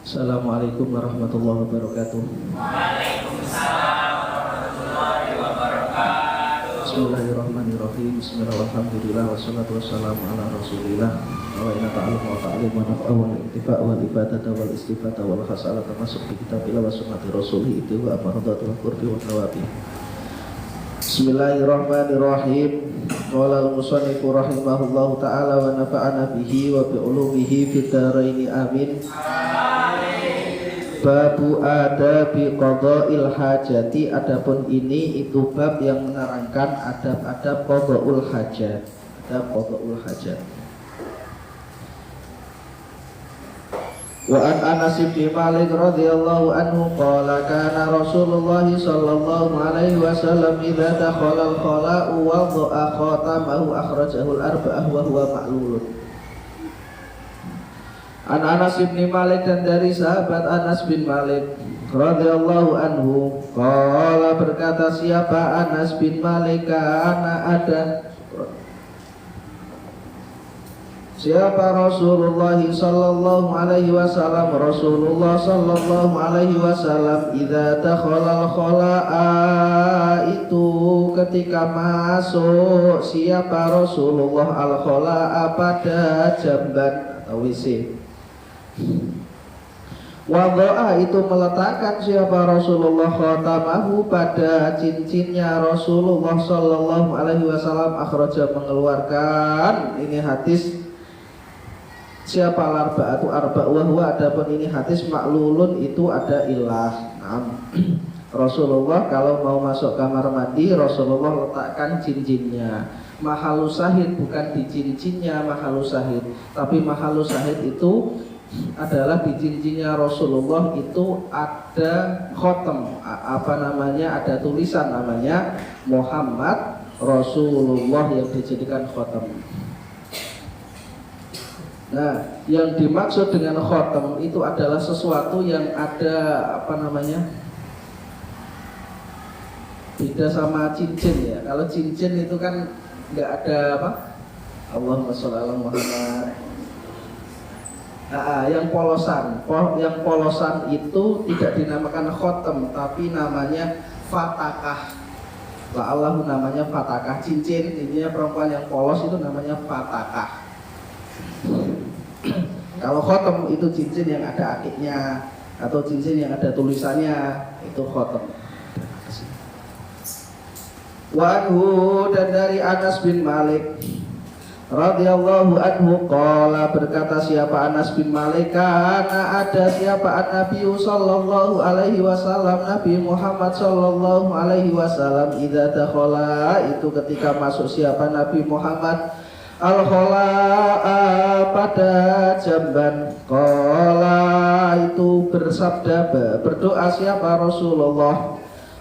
Assalamualaikum warahmatullahi wabarakatuh. Waalaikumsalam warahmatullahi wabarakatuh. Bismillahirrahmanirrahim. Bismillahirrahmanirrahim. Wassalatu wassalamu ala rasulillah. Wa inna ta'alum wa ta'alim wa naf'a wa intifa' wa ibadata wal istifata wal khasala termasuk di kitabillah wa sunnati rasulih itu wa amaradatu wa qurbi wa nawabi. Bismillahirrahmanirrahim. Qala al-musannifu rahimahullahu ta'ala wa nafa'ana bihi wa bi'ulumihi fid dharaini amin. Babu adabi qada'il hajati. Adapun ini itu bab yang menerangkan adab-adab qada'ul hajat. Adab qada'ul hajat. Wa an Anas bin Malik radhiyallahu anhu qala kana Rasulullah sallallahu alaihi wasallam idza dakhala al-khala'u wa dha'a khatamahu akhrajahu al-arba'ah wa huwa ma'lulun. An Anas bin Malik, dan dari sahabat Anas bin Malik radhiyallahu anhu qala, berkata siapa Anas bin Malik, kana ada siapa Rasulullah sallallahu alaihi wasallam, Rasulullah sallallahu alaihi wasallam idza dakhala al-khala'a, itu ketika masuk siapa Rasulullah al-khala'a pada jamban atau WC. Wadha'a, itu meletakkan siapa Rasulullah khatamahu pada cincinnya Rasulullah sallallahu alaihi wasallam. Akhraja, mengeluarkan ini hadis siapa al-arba'atu arba' wa huwa, adapun ini hadis maklulun, itu ada ilah. Rasulullah kalau mau masuk kamar mandi, Rasulullah letakkan cincinnya. Mahalus syahid bukan di cincinnya mahalus syahid, tapi mahalus syahid itu adalah di cincinnya Rasulullah itu ada khotam, ada tulisan namanya Muhammad Rasulullah yang dijadikan khotam. Nah, yang dimaksud dengan khotam itu adalah sesuatu yang ada beda sama cincin ya. Kalau cincin itu kan nggak ada apa? Allahumma sholli ala Muhammad. Yang polosan itu tidak dinamakan khotam, tapi namanya fatakah. Allahu namanya fatakah, cincin, intinya perempuan yang polos itu namanya fatakah. Kalau khotam itu cincin yang ada akiknya atau cincin yang ada tulisannya, itu khotam. Wa anhu, dan dari Anas bin Malik radhiyallahu anhu qala, berkata siapa Anas bin Malik, kana ada siapa an-nabiy sallallahu alaihi wasallam, Nabi Muhammad sallallahu alaihi wasallam idza dakhala, itu ketika masuk siapa Nabi Muhammad al-khala'a pada jamban, qala, itu bersabda, berdoa siapa Rasulullah,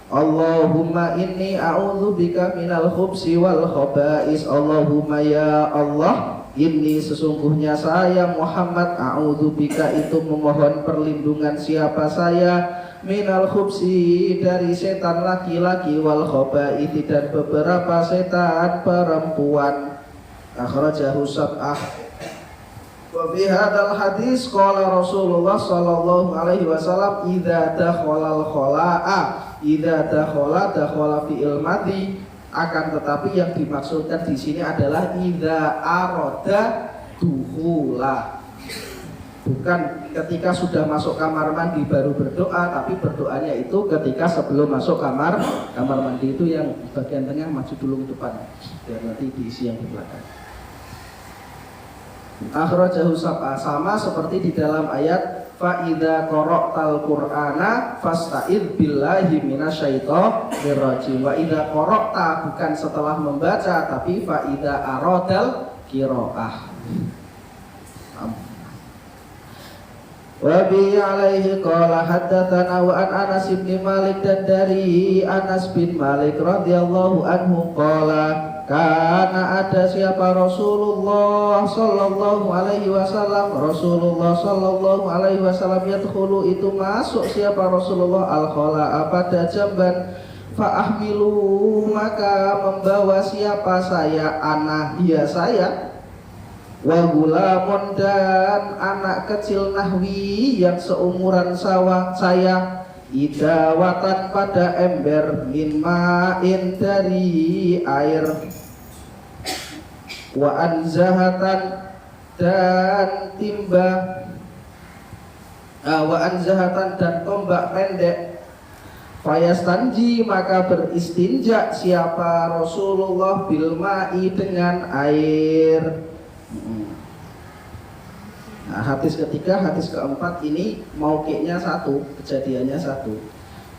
Allahumma inni a'udzubika minal khubsi wal khaba'is. Allahumma ya Allah, inni sesungguhnya saya Muhammad, a'udzubika itu memohon perlindungan siapa saya, minal khubsi dari setan laki-laki, wal khaba'is dan beberapa setan perempuan. Akhrajahu sab'ah. Wa fi hadzal hadis qala Rasulullah sallallahu alaihi wasallam idza dakhala al-khala'a, idza dakhala fi'il madhi, akan tetapi yang dimaksudkan di sini adalah idza arada dukhula, bukan ketika sudah masuk kamar mandi baru berdoa, tapi berdoanya itu ketika sebelum masuk kamar mandi. Itu yang bagian tengah maju dulu ke depan biar nanti diisi yang di belakang. Akhrajahu sab'ah, sama seperti di dalam ayat fa idza qara'tal qur'ana fasta'id billahi minasyaitonir rajim. Wa idza qara'ta, bukan setelah membaca, tapi fa idza aradal qira'ah. Wa bi alaihi qala haddatsana wa an Anas bin Malik, dan dari Anas bin Malik radhiyallahu anhu qala, karena ada siapa Rasulullah sallallahu alaihi wasallam, Rasulullah sallallahu alaihi wasallam yadkhulu, itu masuk siapa Rasulullah al-khala'a pada jamban, fa ahmilu, maka membawa siapa saya, ana, dia saya, wa gulamun dan anak kecil nahwi yang seumuran saya idawatan pada ember min ma'in dari air wa anzahatan dan timba wa anzahatan dan tombak pendek fayastanji maka beristinja siapa Rasulullah bil ma'i dengan air. Nah, hadis ketiga, hadis keempat ini mauqi'nya satu, kejadiannya satu.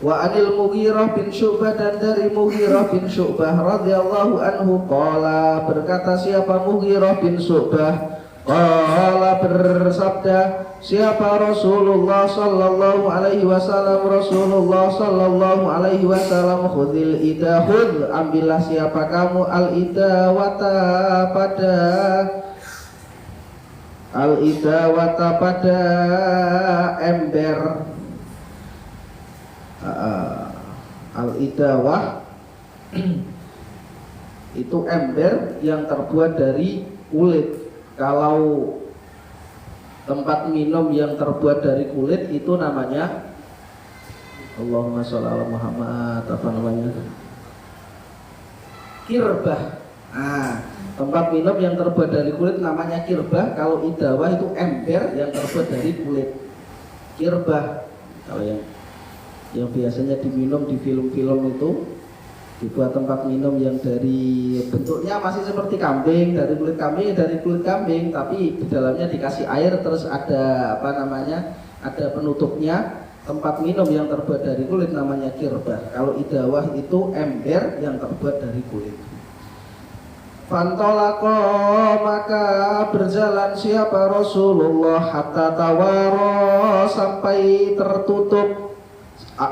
Wa anil Mughirah bin Syu'bah dan dari Mughirah bin Syu'bah radhiyallahu anhu qala berkata siapa Mughirah bin Syu'bah qala bersabda siapa Rasulullah sallallahu alaihi wasallam Rasulullah sallallahu alaihi wasallam khudhil idahud ambillah siapa kamu al idawata pada al-idawata pada ember al-idawah itu ember yang terbuat dari kulit. Kalau tempat minum yang terbuat dari kulit itu namanya Allahumma sholli ala Muhammad apa namanya? Kirbah. Tempat minum yang terbuat dari kulit namanya kirbah. Kalau idawah itu ember yang terbuat dari kulit. Kirbah. Kalau yang biasanya diminum di film-film itu dibuat tempat minum yang dari bentuknya masih seperti kambing, dari kulit kambing, tapi di dalamnya dikasih air terus ada apa namanya? Ada penutupnya. Tempat minum yang terbuat dari kulit namanya kirbah. Kalau idawah itu ember yang terbuat dari kulit. Fantolako maka berjalan siapa Rasulullah hatta tawaro sampai tertutup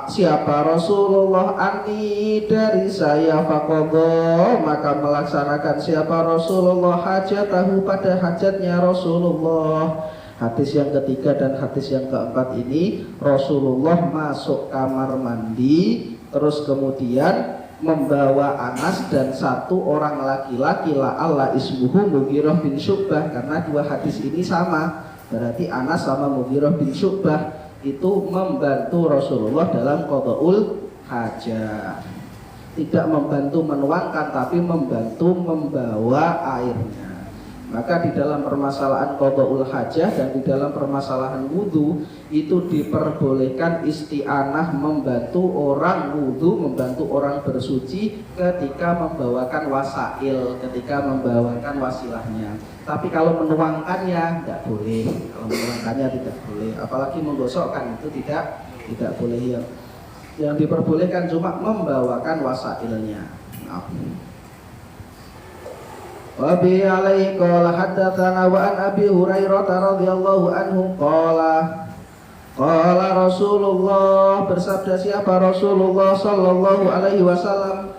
siapa Rasulullah ani dari saya faqadha maka melaksanakan siapa Rasulullah hajatahu pada hajatnya Rasulullah. Hadis yang ketiga dan hadis yang keempat ini Rasulullah masuk kamar mandi terus kemudian membawa Anas dan satu orang laki-laki la'alla ismuhu Mughirah bin Syu'bah karena dua hadis ini sama berarti Anas sama Mughirah bin Syu'bah itu membantu Rasulullah dalam qada'ul hajah, tidak membantu menuangkan tapi membantu membawa airnya. Maka di dalam permasalahan qada'ul hajah dan di dalam permasalahan wudu itu diperbolehkan isti'anah membantu orang wudu, membantu orang bersuci ketika membawakan wasail, ketika membawakan wasilahnya. Tapi kalau menuangkannya tidak boleh, kalau menuangkannya tidak boleh, apalagi menggosokkan itu tidak boleh. Yang diperbolehkan cuma membawakan wasailnya. Wa bi alaihi qala haddatsana wa an Abi Hurairah radhiyallahu anhu qala Rasulullah bersabda siapa Rasulullah sallallahu alaihi wasallam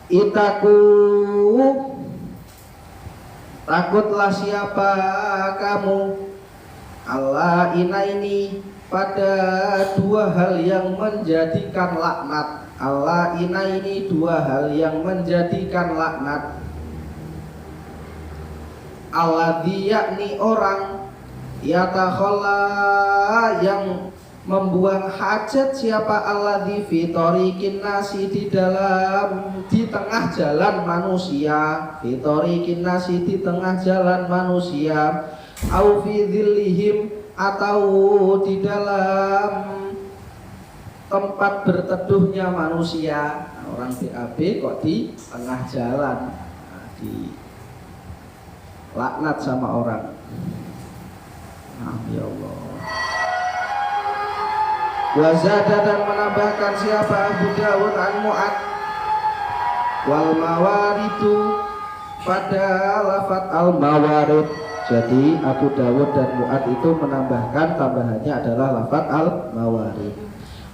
Itaku takutlah siapa kamu Allah ini pada dua hal yang menjadikan laknat. Allah ini dua hal yang menjadikan laknat. Alladzi yakni orang yatakhalla yang membuang hajat siapa alladzi fi tariqin nasi di tengah jalan manusia, fi tariqin nasi di tengah jalan manusia, au fi dhillihim atau di dalam tempat berteduhnya manusia. Orang BAB kok di tengah jalan, di laknat sama orang. Ya Allah. Wazada dan menambahkan siapa Abu Dawud an Mu'ad wal mawaridu pada lafaz al mawarid. Jadi Abu Dawud dan Mu'ad itu menambahkan tambahannya adalah lafaz al mawarid.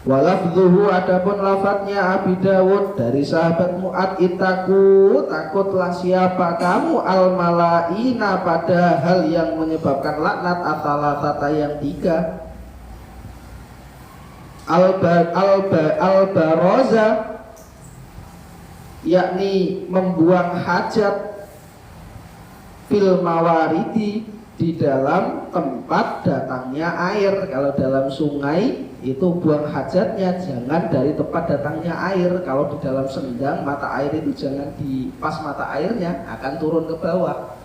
Walafzuhu adapun lafadznya Abi Dawud dari sahabat Mu'ad, itaku takutlah siapa kamu al-malaina pada hal yang menyebabkan laknat atsalatata yang 3. Al-baroza yakni membuang hajat fil mawaridi di dalam tempat datangnya air. Kalau dalam sungai itu buang hajatnya jangan dari tempat datangnya air. Kalau di dalam sendang mata air itu jangan di pas mata airnya, akan turun ke bawah,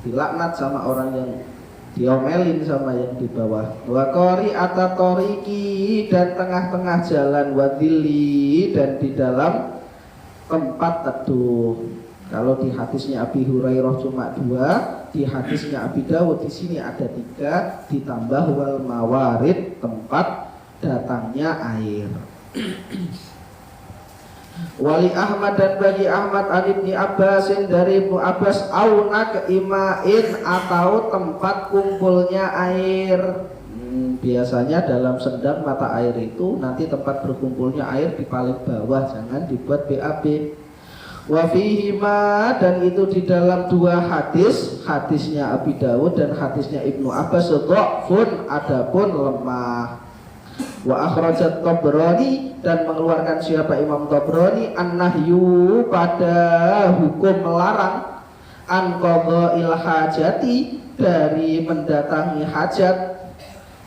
dilaknat sama orang yang diomelin sama yang di bawah. Wa qori atatoriki dan tengah-tengah jalan, wadili dan di dalam tempat teduh. Kalau di hadisnya Abi Hurairah cuma 2, di hadisnya Abi Dawud di sini ada 3, ditambah wal mawarid tempat datangnya air. Wali Ahmad dan bagi Ahmad an Ibni Abbasin dari Ibnu Abbas auna keimain atau tempat kumpulnya air. Biasanya dalam sendang mata air itu nanti tempat berkumpulnya air di paling bawah, jangan dibuat BAB. Wa fihima dan itu di dalam 2 hadis, hadisnya Abi Dawud dan hadisnya Ibnu Abbas, dhafun adapun lemah. Wa akhrajat Tabrani dan mengeluarkan siapa Imam Tabrani an-nahyu pada hukum melarang an qadha'il hajati dari mendatangi hajat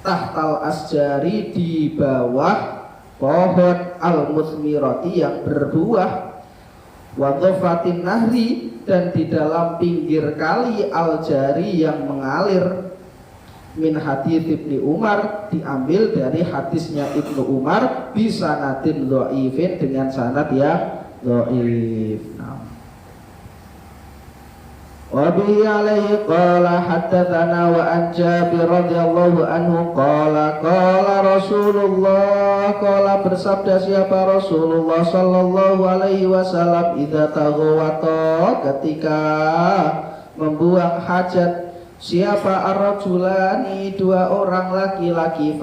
tahtal asjari di bawah pohon al-musmirati yang berbuah, wa dhafatin nahri dan di dalam pinggir kali al-jari yang mengalir. Min hadits Ibnu Umar diambil dari hadisnya Ibnu Umar bisa natin dhaifin dengan sanad yang dhaif. Wa bihi alaihi qala haddatsana wa an Jabir radhiyallahu anhu qala Rasulullah qala bersabda siapa Rasulullah sallallahu alaihi wasallam idza taghawata ketika membuang hajat siapa ar-rajulani 2 orang laki-laki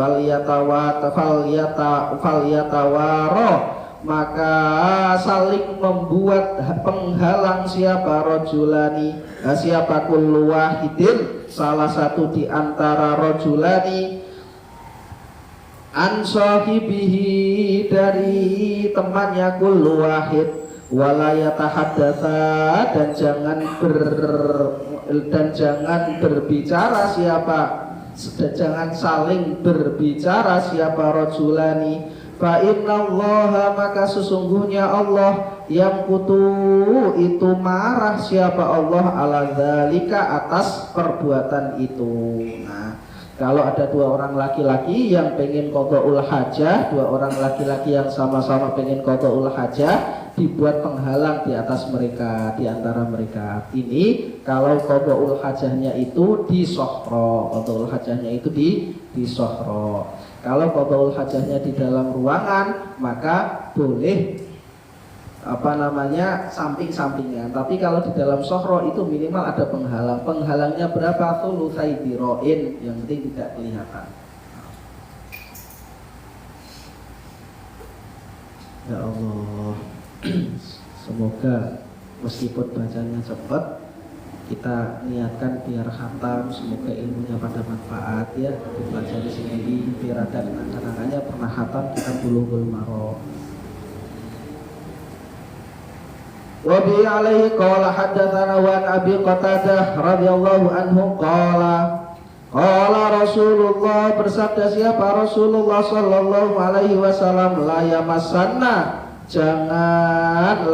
falyatawaro maka saling membuat penghalang siapa rajulani siapa kullu wahidin salah satu di antara rajulani an sahibihi dari temannya kullu wahid wala yatahaddatsa dan jangan berbicara siapa jangan saling berbicara siapa rajulani fa innallaha maka sesungguhnya Allah yang kutu itu marah siapa Allah ala dzalika atas perbuatan itu. Nah, kalau ada 2 orang laki-laki yang pengen qadhaul hajah, 2 orang laki-laki yang sama-sama pengen qadhaul hajah, dibuat penghalang di atas mereka, di antara mereka. Ini kalau qadhaul hajahnya itu di sohro, qadhaul hajahnya itu di sohro. Kalau qadhaul hajahnya di dalam ruangan, maka boleh samping-sampingan. Tapi kalau di dalam sohro itu minimal ada penghalang. Penghalangnya berapa? Thulutsai diroin, yang penting tidak kelihatan. Ya Allah, semoga meskipun bacanya cepat, kita niatkan biar khatam, semoga ilmunya pada manfaat ya, dipelajari sendiri biar ada kenangannya pernah khatam kita Bulughul Maram. Wa bi alaihi qala haddatsana wa Abi Qatadah radhiyallahu anhu qala Rasulullah bersabda siapa Rasulullah sallallahu alaihi wasallam la yamassanna jangan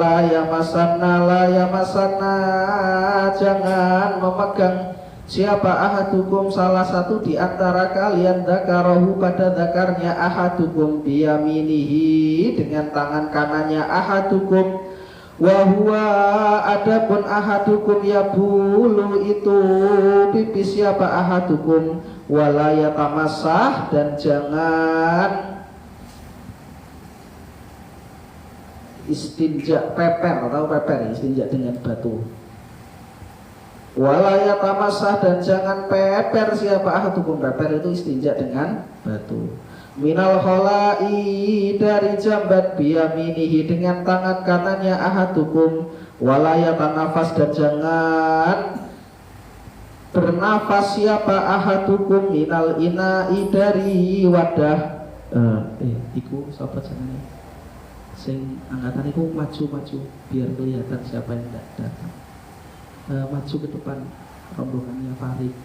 memegang siapa ahadukum salah satu di antara kalian dzakarahu pada dzakarnya ahadukum biyaminihi dengan tangan kanannya ahadukum wa huwa adapun ahadukum yabulu itu pipis siapa ahadukum wala yatamassah dan jangan istinja peper atau peper istinja dengan batu wala yatamassah dan jangan peper siapa ahadukum peper itu istinja dengan batu minal kholai dari jambat biyaminihi dengan tangan kanannya ahadukum walayatan nafas dan jangan bernafas siapa ahadukum minal inai dari wadah iku sapa jenenge sing angkatan iku maju-maju biar kelihatan siapa yang datang maju ke depan rombongannya Farid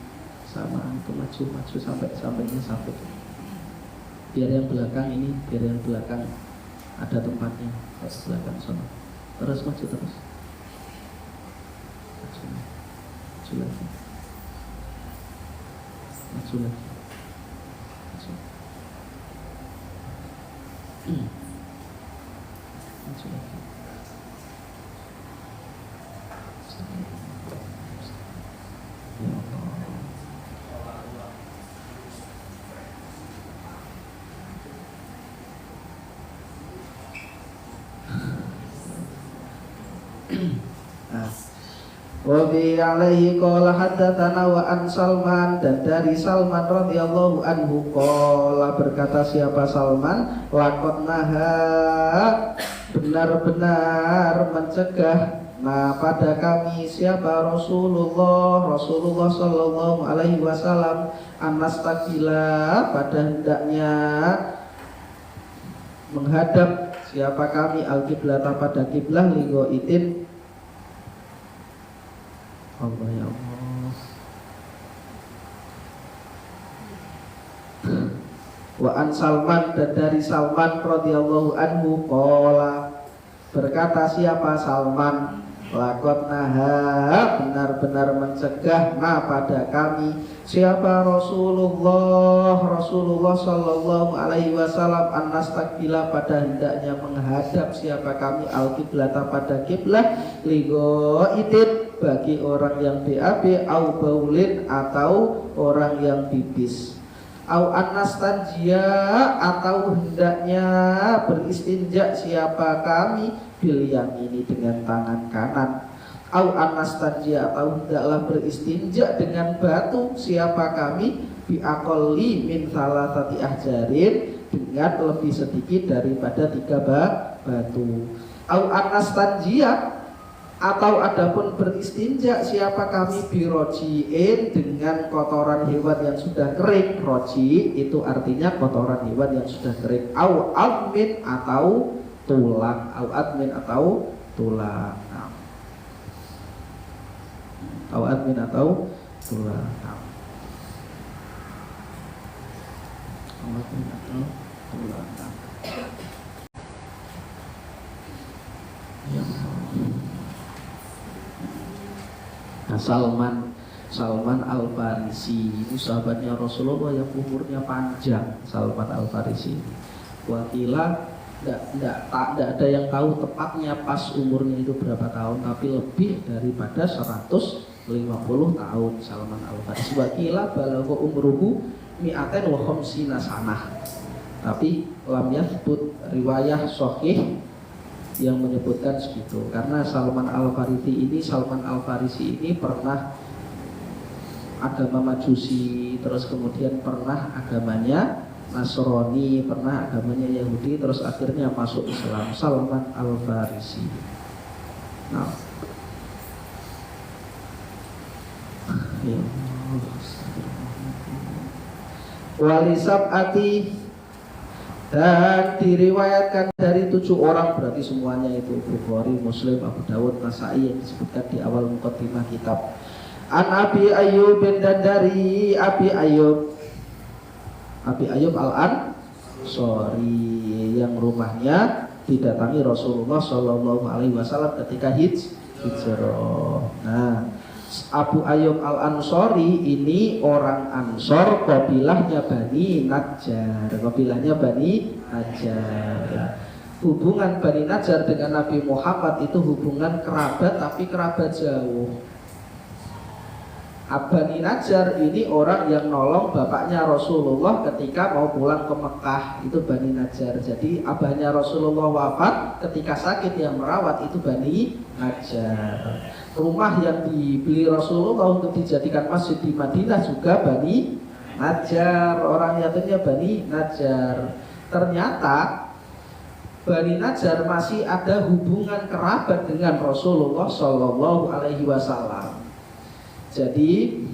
sama itu maju-maju sampainya sampai biar yang belakang ini biar yang belakang ada tempatnya terus belakang sana terus maju terus maju lagi maju lagi maju maju lagi ya Allah. Wabi alaihi qala haddatsana wa an Salman dan dari Salman radhiyallahu anhu qala berkata siapa Salman laqad naha benar-benar mencegah pada kami siapa Rasulullah sallallahu alaihi wasallam anastaqila pada hendaknya menghadap siapa kami al-qiblata pada kiblah ligoitin Allah ya Allah. Wa an Salman dan dari Salman radhiyallahu anhu qala berkata siapa Salman laqad naha benar-benar mencegah pada kami siapa Rasulullah sallallahu alaihi wasallam annastaqbila pada hendaknya menghadap siapa kami al-qiblata pada kiblah ligoitin bagi orang yang BAB au baulin atau orang yang pipis au anastanjia atau hendaknya beristinja siapa kami bil yamini dengan tangan kanan au anastanjia atau hendaklah beristinja dengan batu siapa kami bi aqalli min salasati ahjarin dengan lebih sedikit daripada 3 batu au anastanjia atau adapun beristinja siapa kami birojiin dengan kotoran hewan yang sudah kering. Roji itu artinya kotoran hewan yang sudah kering. Au admin atau tulang. Au admin atau tulang. Au admin atau tulang. Au admin atau tulang. Ya Allah. Nah, Salman Al-Farisi ini sahabatnya Rasulullah yang umurnya panjang. Salman Al-Farisi wakila tidak ada yang tahu tepatnya pas umurnya itu berapa tahun, tapi lebih daripada 150 tahun Salman Al-Farisi. Wakila balagha umruhu mi'atain wa khamsina sanah, tapi lam yathbut riwayah sahih yang menyebutkan segitu, karena Salman Al-Farisi ini pernah agama Majusi, terus kemudian pernah agamanya Nasrani, pernah agamanya Yahudi, terus akhirnya masuk Islam. Salman Al-Farisi. Nah, ya walisab'ati dan diriwayatkan dari 7 orang, berarti semuanya itu Bukhari, Muslim, Abu Dawud, Nasai yang disebutkan di awal muqaddimah kitab. An Abi Ayyub dan dari Abi Ayyub Al-Ansari yang rumahnya didatangi Rasulullah Shallallahu Alaihi Wasallam ketika hijrah. Nah, Abu Ayyub Al-Ansari ini orang Ansor, kabilahnya Bani Najjar. Hubungan Bani Najjar dengan Nabi Muhammad itu hubungan kerabat, tapi kerabat jauh. Bani Najjar ini orang yang nolong bapaknya Rasulullah ketika mau pulang ke Mekah, itu Bani Najjar. Jadi abahnya Rasulullah wafat, ketika sakit yang merawat itu Bani Najjar. Rumah yang dibeli Rasulullah untuk dijadikan masjid di Madinah juga Bani Najjar, orang yatimnya Bani Najjar. Ternyata Bani Najjar masih ada hubungan kerabat dengan Rasulullah Shallallahu Alaihi Wasallam. Jadi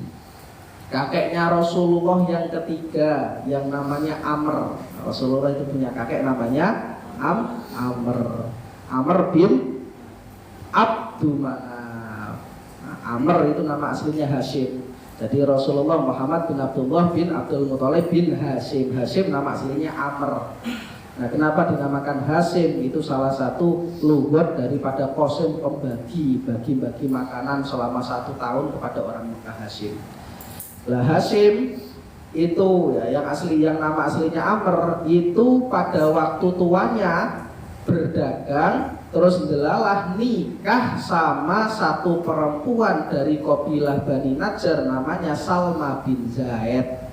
kakeknya Rasulullah yang ketiga yang namanya Amr. Rasulullah itu punya kakek namanya Amr bin Abdulmanaf. Nah, Amr itu nama aslinya Hashim. Jadi Rasulullah Muhammad bin Abdullah bin Abdul Muthalib bin Hashim. Hashim nama aslinya Amr. Nah, kenapa dinamakan Hashim? Itu salah satu lugat daripada Qasim, pembagi, bagi-bagi makanan selama 1 tahun kepada orang Mekah. Hashim. Lah Hashim itu ya yang nama aslinya Amr itu pada waktu tuanya berdagang terus delalah nikah sama satu perempuan dari kabilah Bani Najjar namanya Salma bin Zaid.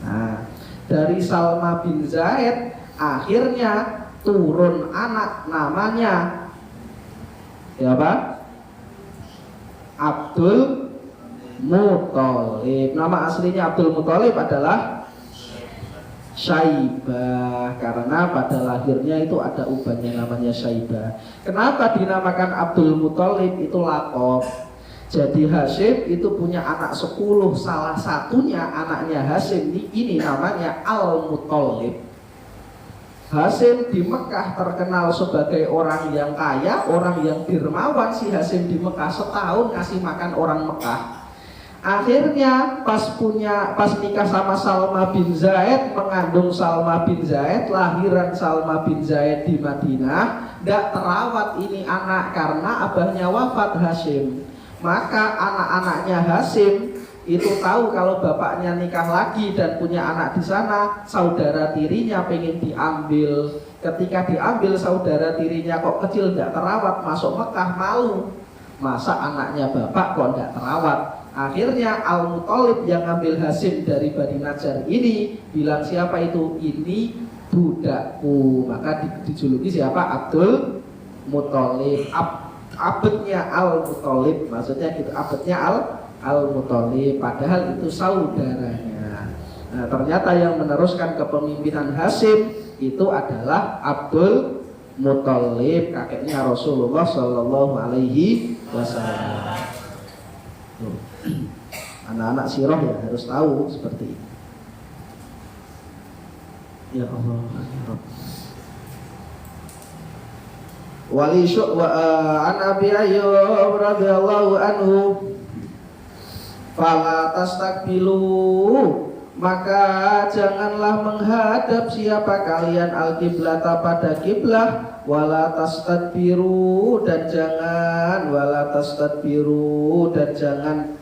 Nah, dari Salma bin Zaid akhirnya turun anak namanya siapa? Abdul Muthalib. Nama aslinya Abdul Muthalib adalah Syaibah, karena pada lahirnya itu ada ubannya namanya Syaibah. Kenapa dinamakan Abdul Muthalib? Itu laqab. Jadi Hashim itu punya anak 10, salah satunya anaknya Hashim ini namanya Al-Muthalib. Hashim di Mekah terkenal sebagai orang yang kaya, orang yang dermawan. Si Hashim di Mekah setahun ngasih makan orang Mekah. Akhirnya pas nikah sama Salma bin Zaid, mengandung Salma bin Zaid, lahiran Salma bin Zaid di Madinah, tidak terawat ini anak karena abahnya wafat Hashim. Maka anak-anaknya Hashim itu tahu kalau bapaknya nikah lagi dan punya anak di sana, saudara tirinya pengen diambil. Ketika diambil saudara tirinya kok kecil tidak terawat, masuk Mekah malu. Masa anaknya bapak kok tidak terawat? Akhirnya Al-Muthalib yang ngambil Hashim dari Bani Najjar ini bilang siapa itu? Ini budakku. Maka dijuluki siapa? Abdul Muthalib. Abadnya Al-Muthalib. Maksudnya gitu, abadnya Al-Muthalib. Padahal itu saudaranya. Nah, ternyata yang meneruskan kepemimpinan Hashim itu adalah Abdul Muthalib, kakeknya Rasulullah Shallallahu Alaihi Wasallam. Anak-anak sirah ya harus tahu seperti ini. Ya Allah, ya Rabb. An Abi Ayyub radhiyallahu anhu, fala tastakbilu, maka janganlah menghadap siapa kalian al-qiblata pada kiblah, wala tastadbiru dan jangan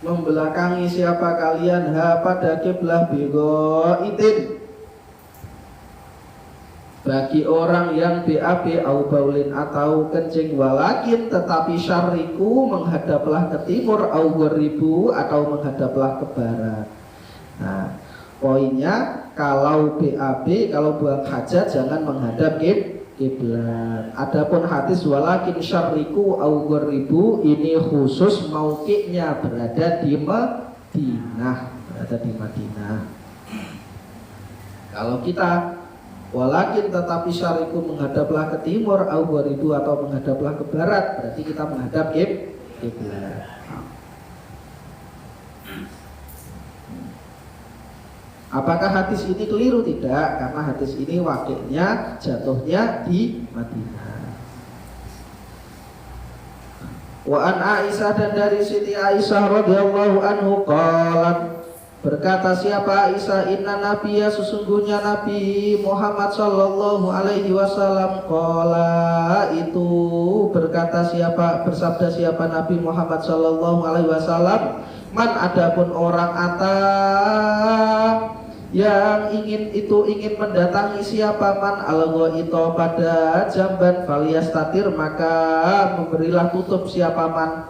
membelakangi siapa kalian pada kiblah bigoitin, bagi orang yang BAB au baulin atau kencing, walakin tetapi syariku menghadaplah ke timur au gharibu atau menghadaplah ke barat. Nah, poinnya kalau BAB, kalau buang hajat jangan menghadap kiblat. Adapun hadis walakin syariku au gharibu ini khusus mauqi'nya berada di Madinah, Kalau kita walakin tetapi syariku menghadaplah ke timur au gharibu atau menghadaplah ke barat, berarti kita menghadap kiblat. Apakah hadis ini keliru? Tidak, karena hadis ini wakilnya jatuhnya di Madinah. Wa an Aisyah, dan dari Siti Aisyah radhiyallahu anhu qalat, berkata siapa Aisyah, inna nabiyya, sesungguhnya Nabi Muhammad sallallahu alaihi wasallam, qala, itu berkata siapa, bersabda siapa Nabi Muhammad sallallahu alaihi wasallam, man adapun orang yang ingin mendatangi siapa man al-ghaita pada jamban, faliyastatir, maka memberilah tutup siapa man.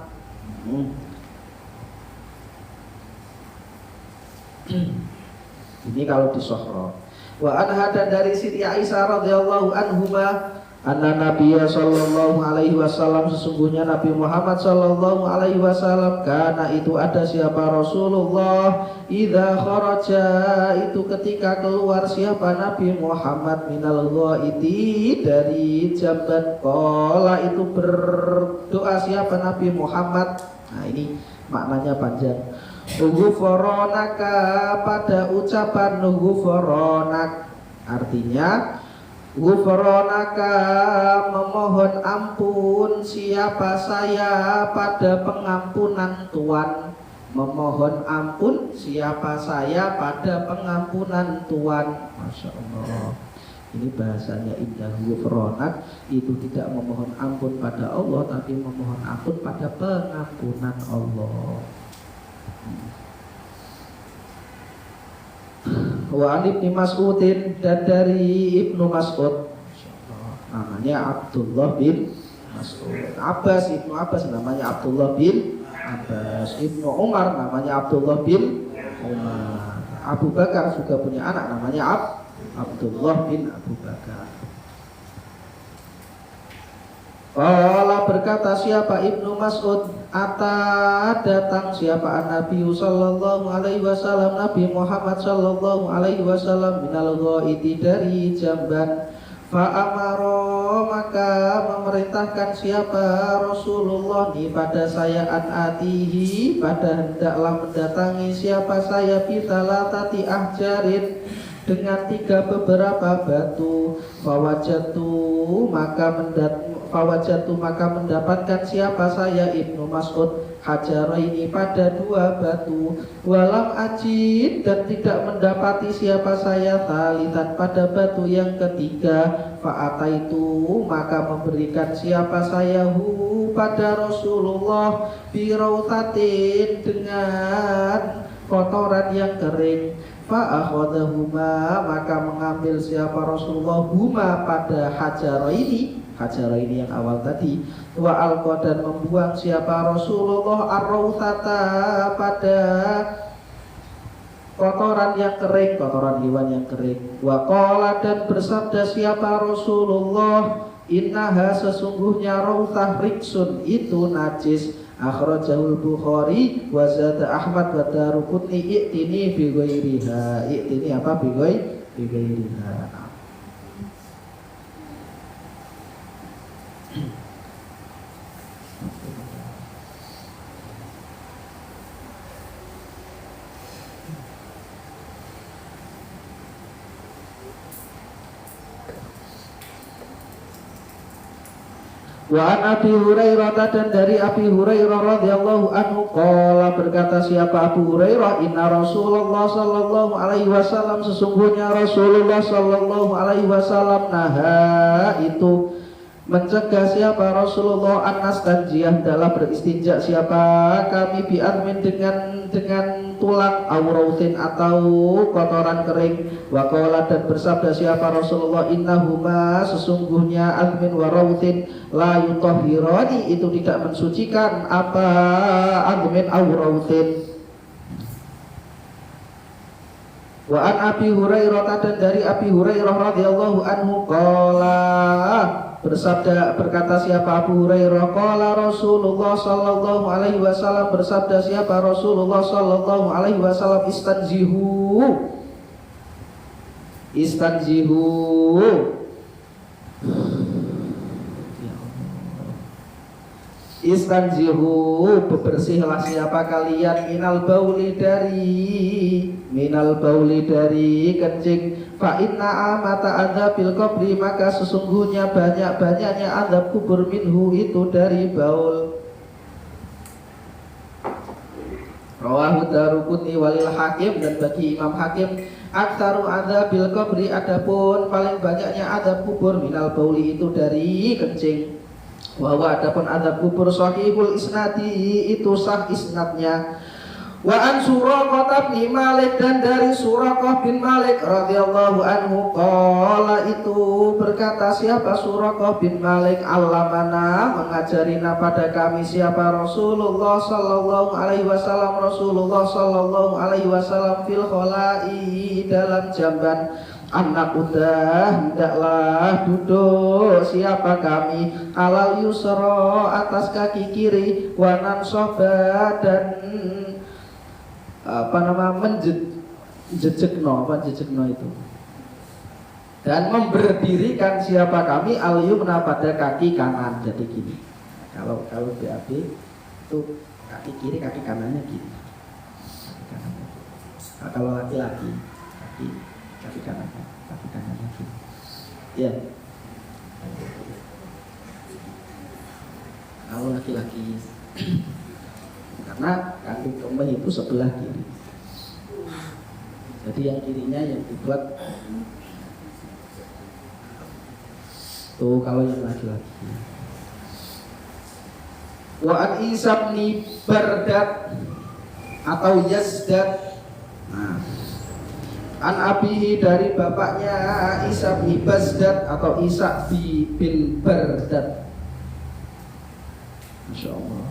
Ini kalau di Sohro. Wa anha, dan dari Siti Aisyah radhiyallahu anhuma, Anna Nabiya sallallahu alaihi wasallam, sesungguhnya Nabi Muhammad sallallahu alaihi wasallam, karena itu ada siapa Rasulullah, idza kharaja, itu ketika keluar siapa Nabi Muhammad, minal ghaiti, dari jamban, qala, itu berdoa siapa Nabi Muhammad. Nah ini maknanya panjang. Ghufranaka, pada ucapan ghufranak, artinya ghufranaka, memohon ampun siapa saya pada pengampunan Tuhan. Memohon ampun siapa saya pada pengampunan Tuhan. Masya Allah, ini bahasanya indah. Ghufranak itu tidak memohon ampun pada Allah, tapi memohon ampun pada pengampunan Allah. Wa Ibnu Mas'udin, dan dari Ibnu Mas'ud, namanya Abdullah bin Mas'ud. Ibnu Abbas namanya Abdullah bin Abbas. Ibnu Umar namanya Abdullah bin Umar. Abu Bakar juga punya anak namanya Abdullah bin Abu Bakar. Qala, berkata siapa Ibnu Mas'ud, ata, datang siapa Nabi sallallahu alaihi wasallam, Nabi Muhammad sallallahu alaihi wasallam, minal ghaiti, dari jamban, fa amara, maka memerintahkan siapa Rasulullah ni pada saya, an atihi, pada hendaklah mendatangi siapa saya, bitalatati ahjarin, dengan 3 beberapa batu, fawajatu, maka mendapatkan siapa saya Ibnu Mas'ud, hajaraini, pada 2 batu, walam ajid, dan tidak mendapati siapa saya, talitan, pada batu yang ketiga, fa'ataitu, maka memberikan siapa saya hu, pada Rasulullah, birautatin, dengan kotoran yang kering, fa'akhadahuma, maka mengambil siapa Rasulullah huma, pada hajaraini yang awal tadi, wa alqa, dan membuang siapa Rasulullah ar-rautata, pada kotoran yang kering, kotoran hewan yang kering, wa qala, dan bersabda siapa Rasulullah, innaha, sesungguhnya rautah riksun, itu najis, akhrajahul Bukhari wa zada Ahmad wa Daruqutni, i'tini bi ghairiha, i'tini apa bi ghairiha. Wa an Abi Hurairah, dan dari Abi Hurairah radhiyallahu anhu, qala, berkata siapa Abu Hurairah, inna Rasulullah sallallahu alaihi wasallam, sesungguhnya Rasulullah sallallahu alaihi wasallam, naha, itu mencegah siapa Rasulullah, anas tanjiyah, adalah beristinja siapa kami, bi'admin, dengan tulang, aurautin, atau kotoran kering, wa qala, dan bersabda siapa Rasulullah, innahuma, sesungguhnya admin wa rautin, la yutahhirani, itu tidak mensucikan apa admin aurautin. Wa an Abi Hurairah, dan dari Abi Hurairah radhiyallahu anhu, qala, berkata siapa Abu Hurairah, qala Rasulullah sallallahu alaihi wasallam, bersabda siapa Rasulullah sallallahu alaihi wasallam, istanzihu, bebersihlah siapa kalian, minal bauli dari kencing, fa inna amata adzabil qabri, maka sesungguhnya banyak-banyaknya azab kubur, minhu, itu dari baul. Rawahu Daruqutni walil Hakim, dan bagi Imam Hakim, aktaru adzabil qabri, adapun paling banyaknya azab kubur, minal bauli, itu dari kencing. Bahwa adapun azab kubur sahihul isnadi, itu sah isnadnya. Wa an Suraqah bin Malik, dan dari Suraqah bin Malik radhiyallahu anhu, qala, itu berkata siapa Suraqah bin Malik, allamana, mengajarina pada kami siapa Rasulullah sallallahu alaihi wasallam, Rasulullah sallallahu alaihi wasallam, fil khala'i, dalam jamban, anak udah hendaklah duduk siapa kami alal yusra atas kaki kiri wanan soba dan menjejekno itu dan memberdirikan siapa kami al yumna pada kaki kanan. Jadi gini, kalau BAB itu kaki kiri kaki kanannya gini, nah, kalau laki-laki kaki kanannya gini ya. Kalau laki-laki karena kaki kemih itu sebelah kiri, jadi yang kirinya yang dibuat tuh kalau yang laki-laki. Wa an Isa bin Bardat atau Yazdat. Nah, an abihi dari bapaknya Isa bin Basdat atau Isa bin Bardat. Masyaallah.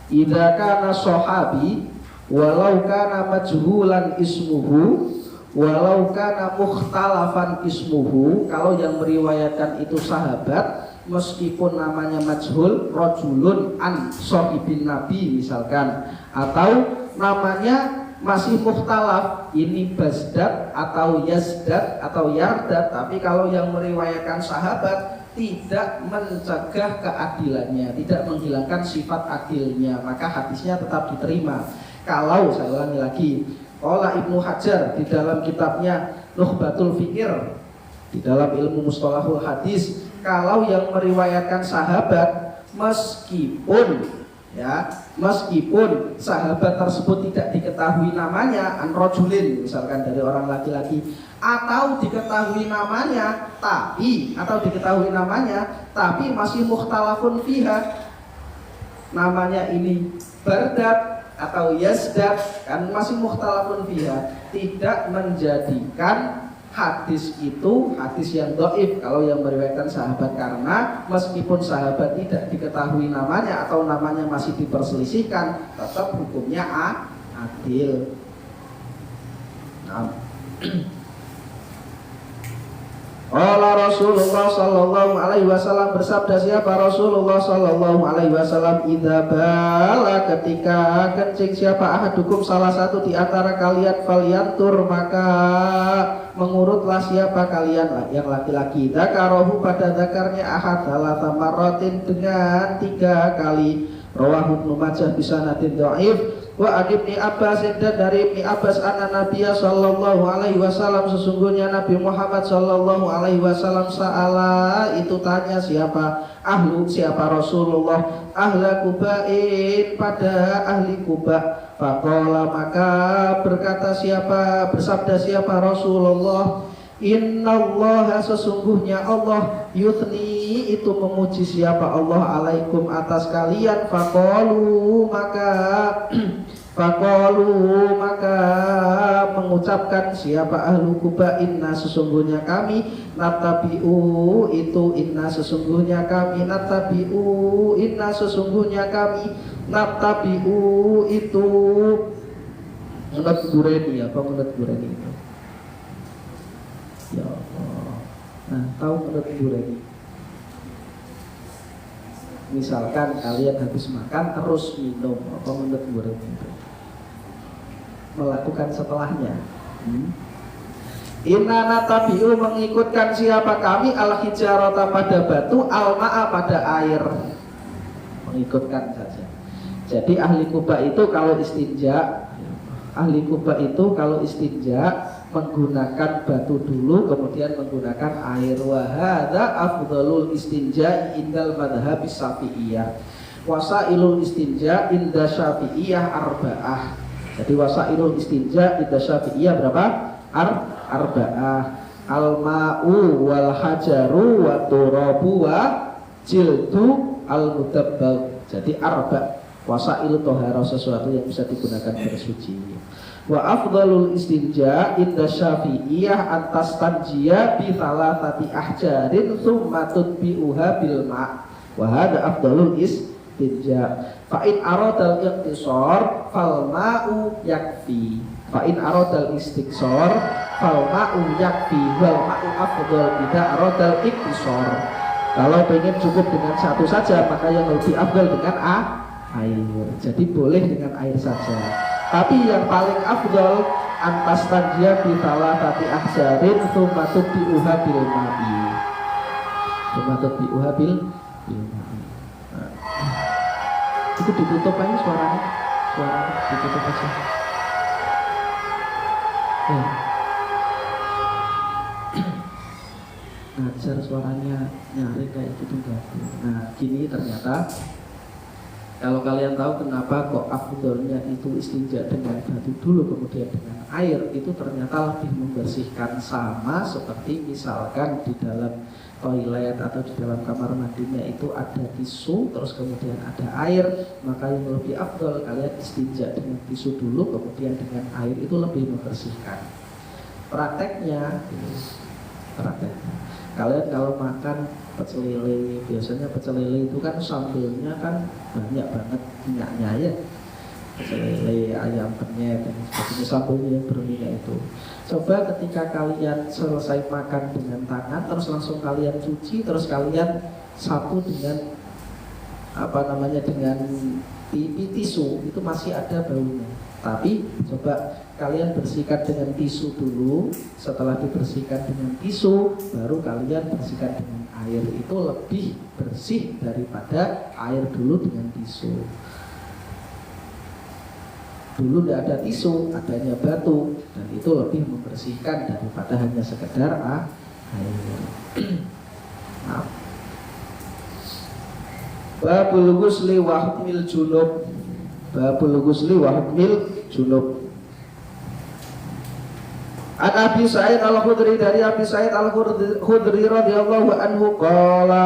Idza kana sahabi walau kana majhulan ismuhu walau kana mukhtalafan ismuhu, kalau yang meriwayatkan itu sahabat meskipun namanya majhul, rajulun an sahibin nabi misalkan, atau namanya masih mukhtalaf, ini Basdat atau Yazdat atau Yardat, tapi kalau yang meriwayatkan sahabat tidak mencegah keadilannya, tidak menghilangkan sifat adilnya, maka hadisnya tetap diterima. Kalau saya ulangi lagi, qala Ibnu Hajar di dalam kitabnya Nukhbatul Fikir di dalam ilmu mustalahul hadis, kalau yang meriwayatkan sahabat meskipun sahabat tersebut tidak diketahui namanya, an rajulin misalkan dari orang laki-laki, atau diketahui namanya tapi masih mukhtalafun fiha, namanya ini Bardat atau Yazdat kan masih mukhtalafun fiha, tidak menjadikan hadis itu hadis yang dhaif kalau yang meriwayatkan sahabat, karena meskipun sahabat tidak diketahui namanya atau namanya masih diperselisihkan, tetap hukumnya adil. Nah. Allah Rasulullah sallallahu alaihi wasallam bersabda, siapa Rasulullah sallallahu alaihi wasallam, idza bala ketika kencing siapa ahadukum salah satu di antara kalian, falyantur maka mengurutlah siapa kalian yang laki-laki, dzakarahu pada zakarnya ahad salata marratin dengan 3 kali, rawahu Ibnu Majah bisanadin dhaif. Wa Ibnu Abbas dan dari Ibnu Abbas anna Nabiya sallallahu alaihi wasallam, sesungguhnya Nabi Muhammad sallallahu alaihi wasallam sa'ala itu tanya siapa Rasulullah ahla Quba'in pada ahli Quba, faqala maka bersabda siapa Rasulullah, innallaha sesungguhnya Allah yuthni itu memuji siapa Allah alaikum atas kalian, faqalu maka mengucapkan siapa ahlu Quba, inna sesungguhnya kami, natabi'u itu inna sesungguhnya kami, natabi'u inna sesungguhnya kami, natabi'u itu menurut Bureni, apa menurut Bureni itu? Ya Allah. Nah, tahu menurut Bureni, misalkan kalian habis makan terus minum, apa menurut Bureni itu? Melakukan setelahnya. Inna natabi'u mengikutkan siapa kami, al-hijarata pada batu, al-ma'a pada air, mengikutkan saja. Jadi ahli Quba itu kalau istinja menggunakan batu dulu kemudian menggunakan air. Wa hadza afdhalul istinja indal madhhab Syafi'iyah. Wasailul istinja inda Syafi'iyah arba'ah. Jadi wasailul istinja inda Syafi'iyah berapa? Arba'ah. Al-ma'u wal hajaru wa turabu wa jildu al-mudabbal. Jadi arba' wasail tohara, sesuatu yang bisa digunakan bersuci. Wa afdhalul istinja inda Syafi'iyah antas tanjiya bi thalathati ahjarin thumma tutbi'uha bil ma'. Wa hadha afdhalul istinja. Fa in aradal iqtisar fal ma'u yakfi. Fa in aradal istiqsar fal ma'u yakfi wal ma'u afdal tidak aradal iktisar. Kalau pengen cukup dengan satu saja, maka yang lebih afdal dengan air. Jadi boleh dengan air saja. Tapi yang paling afdal antastanjia bitala tati ahzarin tumatut biuha bil ma'i. Tumatut biuha bil ma'i. Itu ditutup aja suaranya ditutup aja. Ngajar suaranya nyaring kayak gitu enggak. Nah gini ternyata kalau kalian tahu kenapa kok afdolnya itu istinja dengan batu dulu kemudian dengan air, itu ternyata lebih membersihkan, sama seperti misalkan di dalam toilet atau di dalam kamar mandinya itu ada tisu terus kemudian ada air, maka yang lebih afdol kalian istinja dengan tisu dulu kemudian dengan air, itu lebih membersihkan. Prakteknya kalian kalau makan pecel lele, biasanya pecel lele itu kan sambelnya kan banyak banget minyaknya ya, pecel lele, ayam penyet dan sebagainya, sambelnya yang berminyak itu. Coba ketika kalian selesai makan dengan tangan, terus langsung kalian cuci, terus kalian sapu dengan dengan tisu, itu masih ada baunya. Tapi coba kalian bersihkan dengan tisu dulu. Setelah dibersihkan dengan tisu, baru kalian bersihkan dengan air. Itu lebih bersih daripada air dulu dengan tisu. Dulu tidak ada tisu, adanya batu, dan itu lebih membersihkan daripada hanya sekedar air. Maaf. Babul ghusli wa hukmil junub. Babul ghusli wa hukmil junub. An Abi Sa'id Al-Khudri, dari Abi Sa'id Al-Khudri radhiyallahu anhu qala,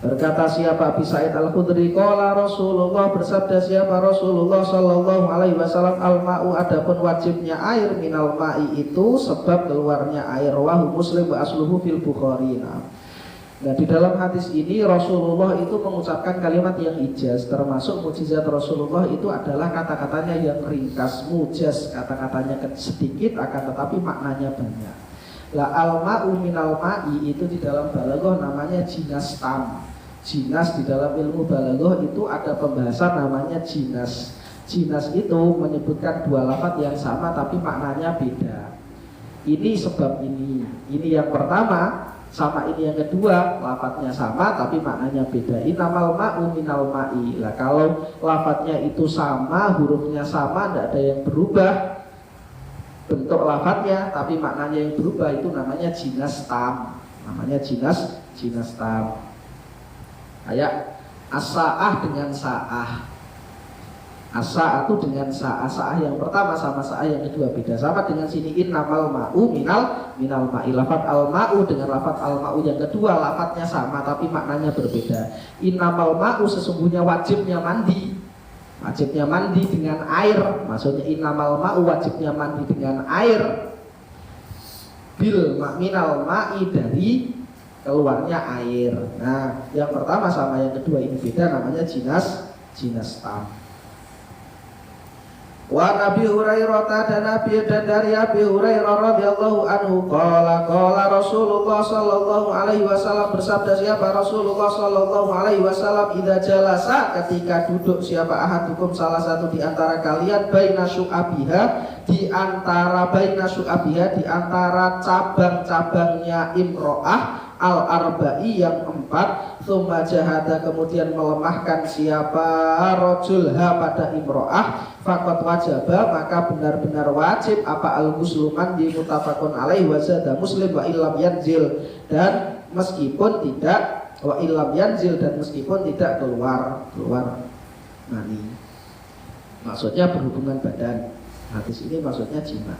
berkata siapa Abi Sa'id Al-Khudri, qala Rasulullah, bersabda siapa Rasulullah sallallahu alaihi wasallam, al-ma'u, adapun wajibnya air, minal ma'i itu sebab keluarnya air, wahu Muslim wa asluhu fil Bukhari. Nah di dalam hadis ini Rasulullah itu mengucapkan kalimat yang ijaz. Termasuk mukjizat Rasulullah itu adalah kata-katanya yang ringkas, mujaz, kata-katanya sedikit akan tetapi maknanya banyak. Lah al-ma'u minal ma'i itu di dalam balaghah namanya jinas tam. Jinas di dalam ilmu balaghah itu ada pembahasan namanya jinas. Jinas itu menyebutkan dua lafaz yang sama tapi maknanya beda. Ini sebab ini yang pertama sama, ini yang kedua lafadznya sama tapi maknanya beda. Innamal ma'u minal ma'i. Lah kalau lafadznya itu sama, hurufnya sama, tidak ada yang berubah bentuk lafadznya tapi maknanya yang berubah, itu namanya jinas tam. Namanya jinas tam. Kayak as-sa'ah dengan sa'ah. As-sa'atu dengan sa'ah. Sa'ah yang pertama sama sa'ah yang kedua beda. Sama dengan sini innamal ma'u minal ma'i. Lafaz al-ma'u dengan lafaz al-ma'u yang kedua lafaznya sama tapi maknanya berbeda. Innamal ma'u, sesungguhnya wajibnya mandi. Wajibnya mandi dengan air. Maksudnya innamal ma'u, wajibnya mandi dengan air. Bil minal ma'i, dari keluarnya air. Nah, yang pertama sama yang kedua ini beda, namanya jinas tam. Wa Nabi Hurairah, dan dari Abi Hurairah radhiyallahu anhu qala Rasulullah sallallahu alaihi wasallam, bersabda siapa Rasulullah sallallahu alaihi wasallam, idza jalasa, ketika duduk siapa ahadukum, salah satu di antara kalian, baina syu'abiha, di antara cabang-cabangnya imro'ah al-arba'i yang 4, tsumma jahada, kemudian melemahkan siapa rajulha pada imro'ah, faqad wajaba, maka benar-benar wajib apa al-ghuslu mandi, muttafaqun alaihi wa zada Muslim wa illam yanzil, dan meskipun tidak keluar mani. Maksudnya berhubungan badan. Hadis ini maksudnya jima.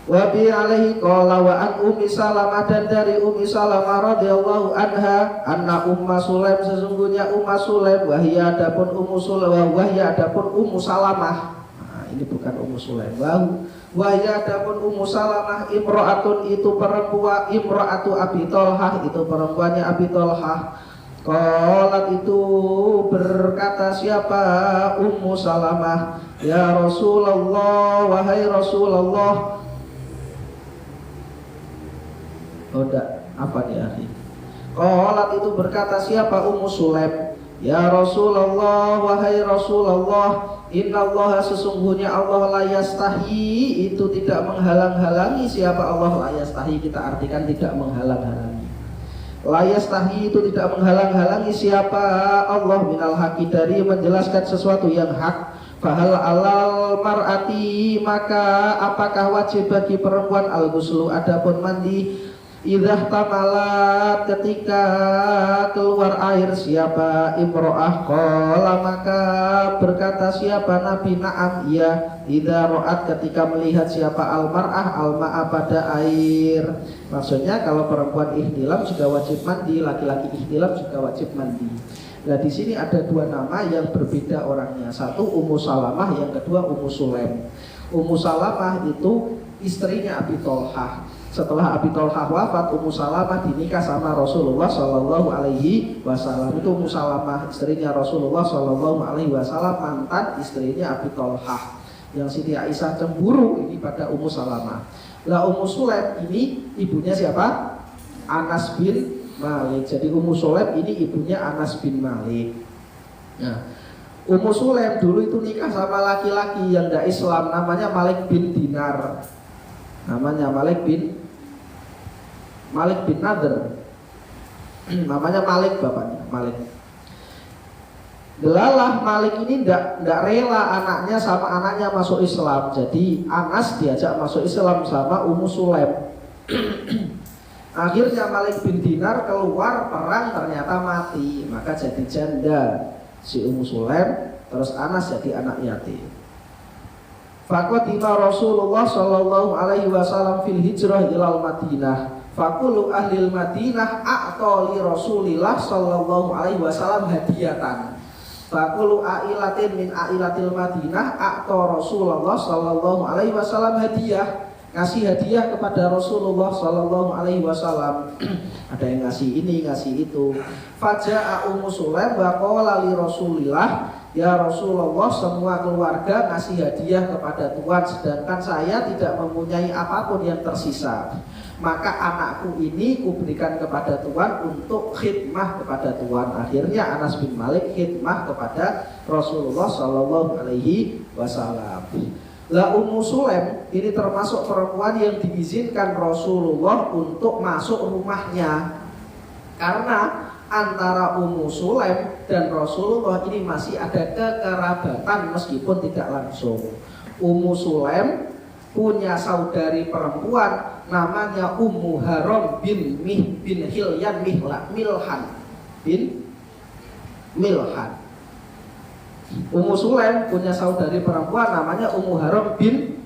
Wa bi alaihi qala wa an Ummi Salamah, dan dari Ummi Salamah radhiyallahu anha, anna Umma Sulaim, sesungguhnya Umma Sulaim, wahya adapun Ummu Salamah. Nah, ini bukan Ummu Sulaim. Wahya adapun Ummu Salamah, imra'atun, itu perempuan, imra'atu Abi Thalhah, itu perempuannya Abi Thalhah. Qalat, itu berkata siapa Ummu Salamah, Ya Rasulullah, wahai Rasulullah. Oh enggak, apa nih akhi? Qalat itu berkata siapa Ummu Sulaim, ya Rasulullah, wahai Rasulullah, innallaha sesungguhnya Allah la yastahi, itu tidak menghalang-halangi. Siapa Allah la yastahi, kita artikan tidak menghalang-halangi. La yastahi itu tidak menghalang-halangi siapa Allah minal haqi, dari menjelaskan sesuatu yang hak. Fahal alal mar'ati, maka apakah wajib bagi perempuan al-ghuslu, adapun mandi, idah tamalat, ketika keluar air siapa imro'ah. Qala, maka berkata siapa Nabi, na'am, iya. Idah ro'at, ketika melihat siapa al-mar'ah al-ma'a, pada air. Maksudnya kalau perempuan ihtilam juga wajib mandi, laki-laki ihtilam juga wajib mandi. Nah di sini ada dua nama yang berbeda orangnya. Satu Ummu Salamah, yang kedua Ummu Sulaim. Ummu Salamah itu istrinya Abi Tolhah. Setelah Abi Tolhah wafat, Ummu Salamah dinikah sama Rasulullah Shallallahu Alaihi Wasallam. Itu Ummu Salamah, istrinya Rasulullah Shallallahu Alaihi Wasallam, mantan istrinya Abi Tolhah. Yang Siti Aisyah cemburu ini pada Ummu Salamah. Lah Ummu Sulaim ini ibunya siapa? Anas bin Malik. Jadi Ummu Sulaim ini ibunya Anas bin Malik. Nah, Ummu Sulaim dulu itu nikah sama laki-laki yang tidak Islam, namanya Malik bin Dinar. Namanya Malik bin Nadr. Namanya Malik bapaknya, Malik. Delalah Malik ini tidak rela anaknya sama anaknya masuk Islam. Jadi Anas diajak masuk Islam sama Ummu Sulaim. Akhirnya Malik bin Dinar keluar perang, ternyata mati, maka jadi janda si Ummu Sulaim, terus Anas jadi anak yatim. Faqadima Rasulullah Shallallahu Alaihi Wasallam fil hijrah ilal Madinah. Fakulu ahlil Madinah a'tali Rasulillah Shallallahu Alaihi Wasallam hadiyatan. Fakulu ailatin min ailatil Madinah a'ta Rasulullah Shallallahu Alaihi Wasallam hadiyah. Ngasih hadiah kepada Rasulullah Sallallahu Alaihi Wasallam. Ada yang ngasih ini, ngasih itu. Faja'a Ummu Sulaim wa qala li Rasulillah, ya Rasulullah, semua keluarga ngasih hadiah kepada Tuhan, sedangkan saya tidak mempunyai apapun yang tersisa. Maka anakku ini kuberikan kepada Tuhan untuk khidmah kepada Tuhan. Akhirnya Anas bin Malik khidmah kepada Rasulullah Sallallahu Alaihi Wasallam. Lah Ummu Sulaim ini termasuk perempuan yang diizinkan Rasulullah untuk masuk rumahnya, karena antara Ummu Sulaim dan Rasulullah ini masih ada kekerabatan meskipun tidak langsung. Ummu Sulaim punya saudari perempuan namanya Ummu Haram bin Hilyan Milhan bin Milhan. Ummu Sulaim punya saudari perempuan namanya Ummu Haram bin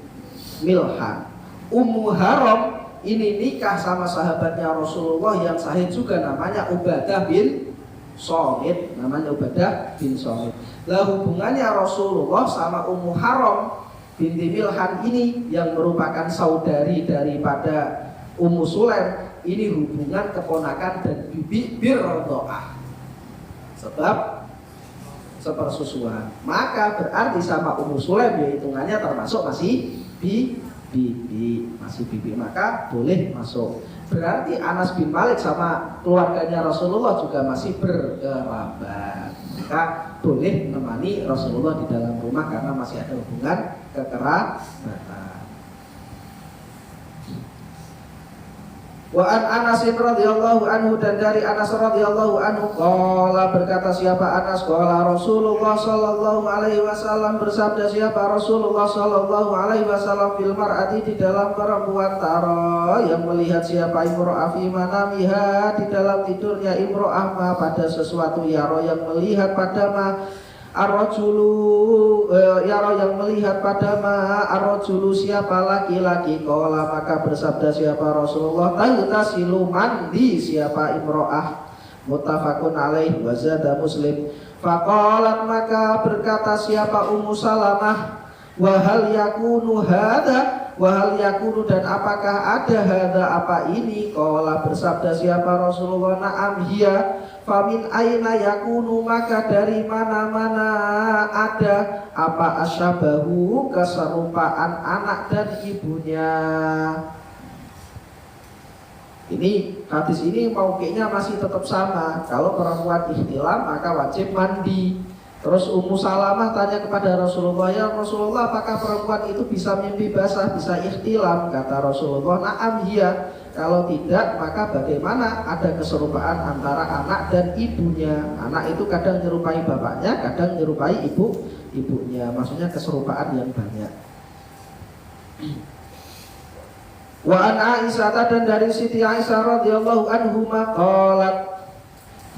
Milhan. Ummu Haram ini nikah sama sahabatnya Rasulullah yang sahih juga, namanya Ubadah bin Somit. Namanya Ubadah bin Somit. Lah hubungannya Rasulullah sama Ummu Haram binti Milhan ini yang merupakan saudari daripada Ummu Sulaim, ini hubungan keponakan dan bibi birrodoah, sebab sepersusuan. Maka berarti sama Ummu Sulaim ya hitungannya termasuk masih bibi, masih bibi, maka boleh masuk. Berarti Anas bin Malik sama keluarganya Rasulullah juga masih berkerabat, maka boleh menemani Rasulullah di dalam rumah karena masih ada hubungan kekerabatan. Wa an Anas radhiyallahu anhu, dan dari Anas radhiyallahu anhu qala, berkata siapa Anas, qala Rasulullah sallallahu alaihi wasallam, bersabda siapa Rasulullah sallallahu alaihi wasallam, fil mar'ati, di dalam perempuan, tara yang melihat siapa imro'ah fi manamiha, di dalam tidurnya imro'ah, ma pada sesuatu, yaro yang melihat pada ma ar-rajulu, yaro yang melihat pada ma ar-rajulu siapa laki-laki. Qala, maka bersabda siapa Rasulullah, taghtasilu, mandi siapa imro'ah. Muttafaqun alaih wa zada Muslim. Faqalat, maka berkata siapa Ummu Salamah, wa hal yakunu hadza, Wahal yakunu dan apakah ada hadza apa ini? Qala bersabda siapa Rasulullah, na'am hiya. Famin aina yakunu, maka dari mana-mana ada apa asyabahu, keserupaan anak dan ibunya. Ini hadis ini mauqi'nya masih tetap sama. Kalau perempuan ihtilam maka wajib mandi. Terus Ummu Salamah tanya kepada Rasulullah, ya Rasulullah, apakah perempuan itu bisa mimpi basah, bisa ihtilam? Kata Rasulullah, na'am hiya. Kalau tidak, maka bagaimana? Ada keserupaan antara anak dan ibunya. Anak itu kadang menyerupai bapaknya, kadang menyerupai ibunya. Maksudnya keserupaan yang banyak. Wa an Aisyah, dan dari Siti Aisyah radhiyallahu anhuma qalat,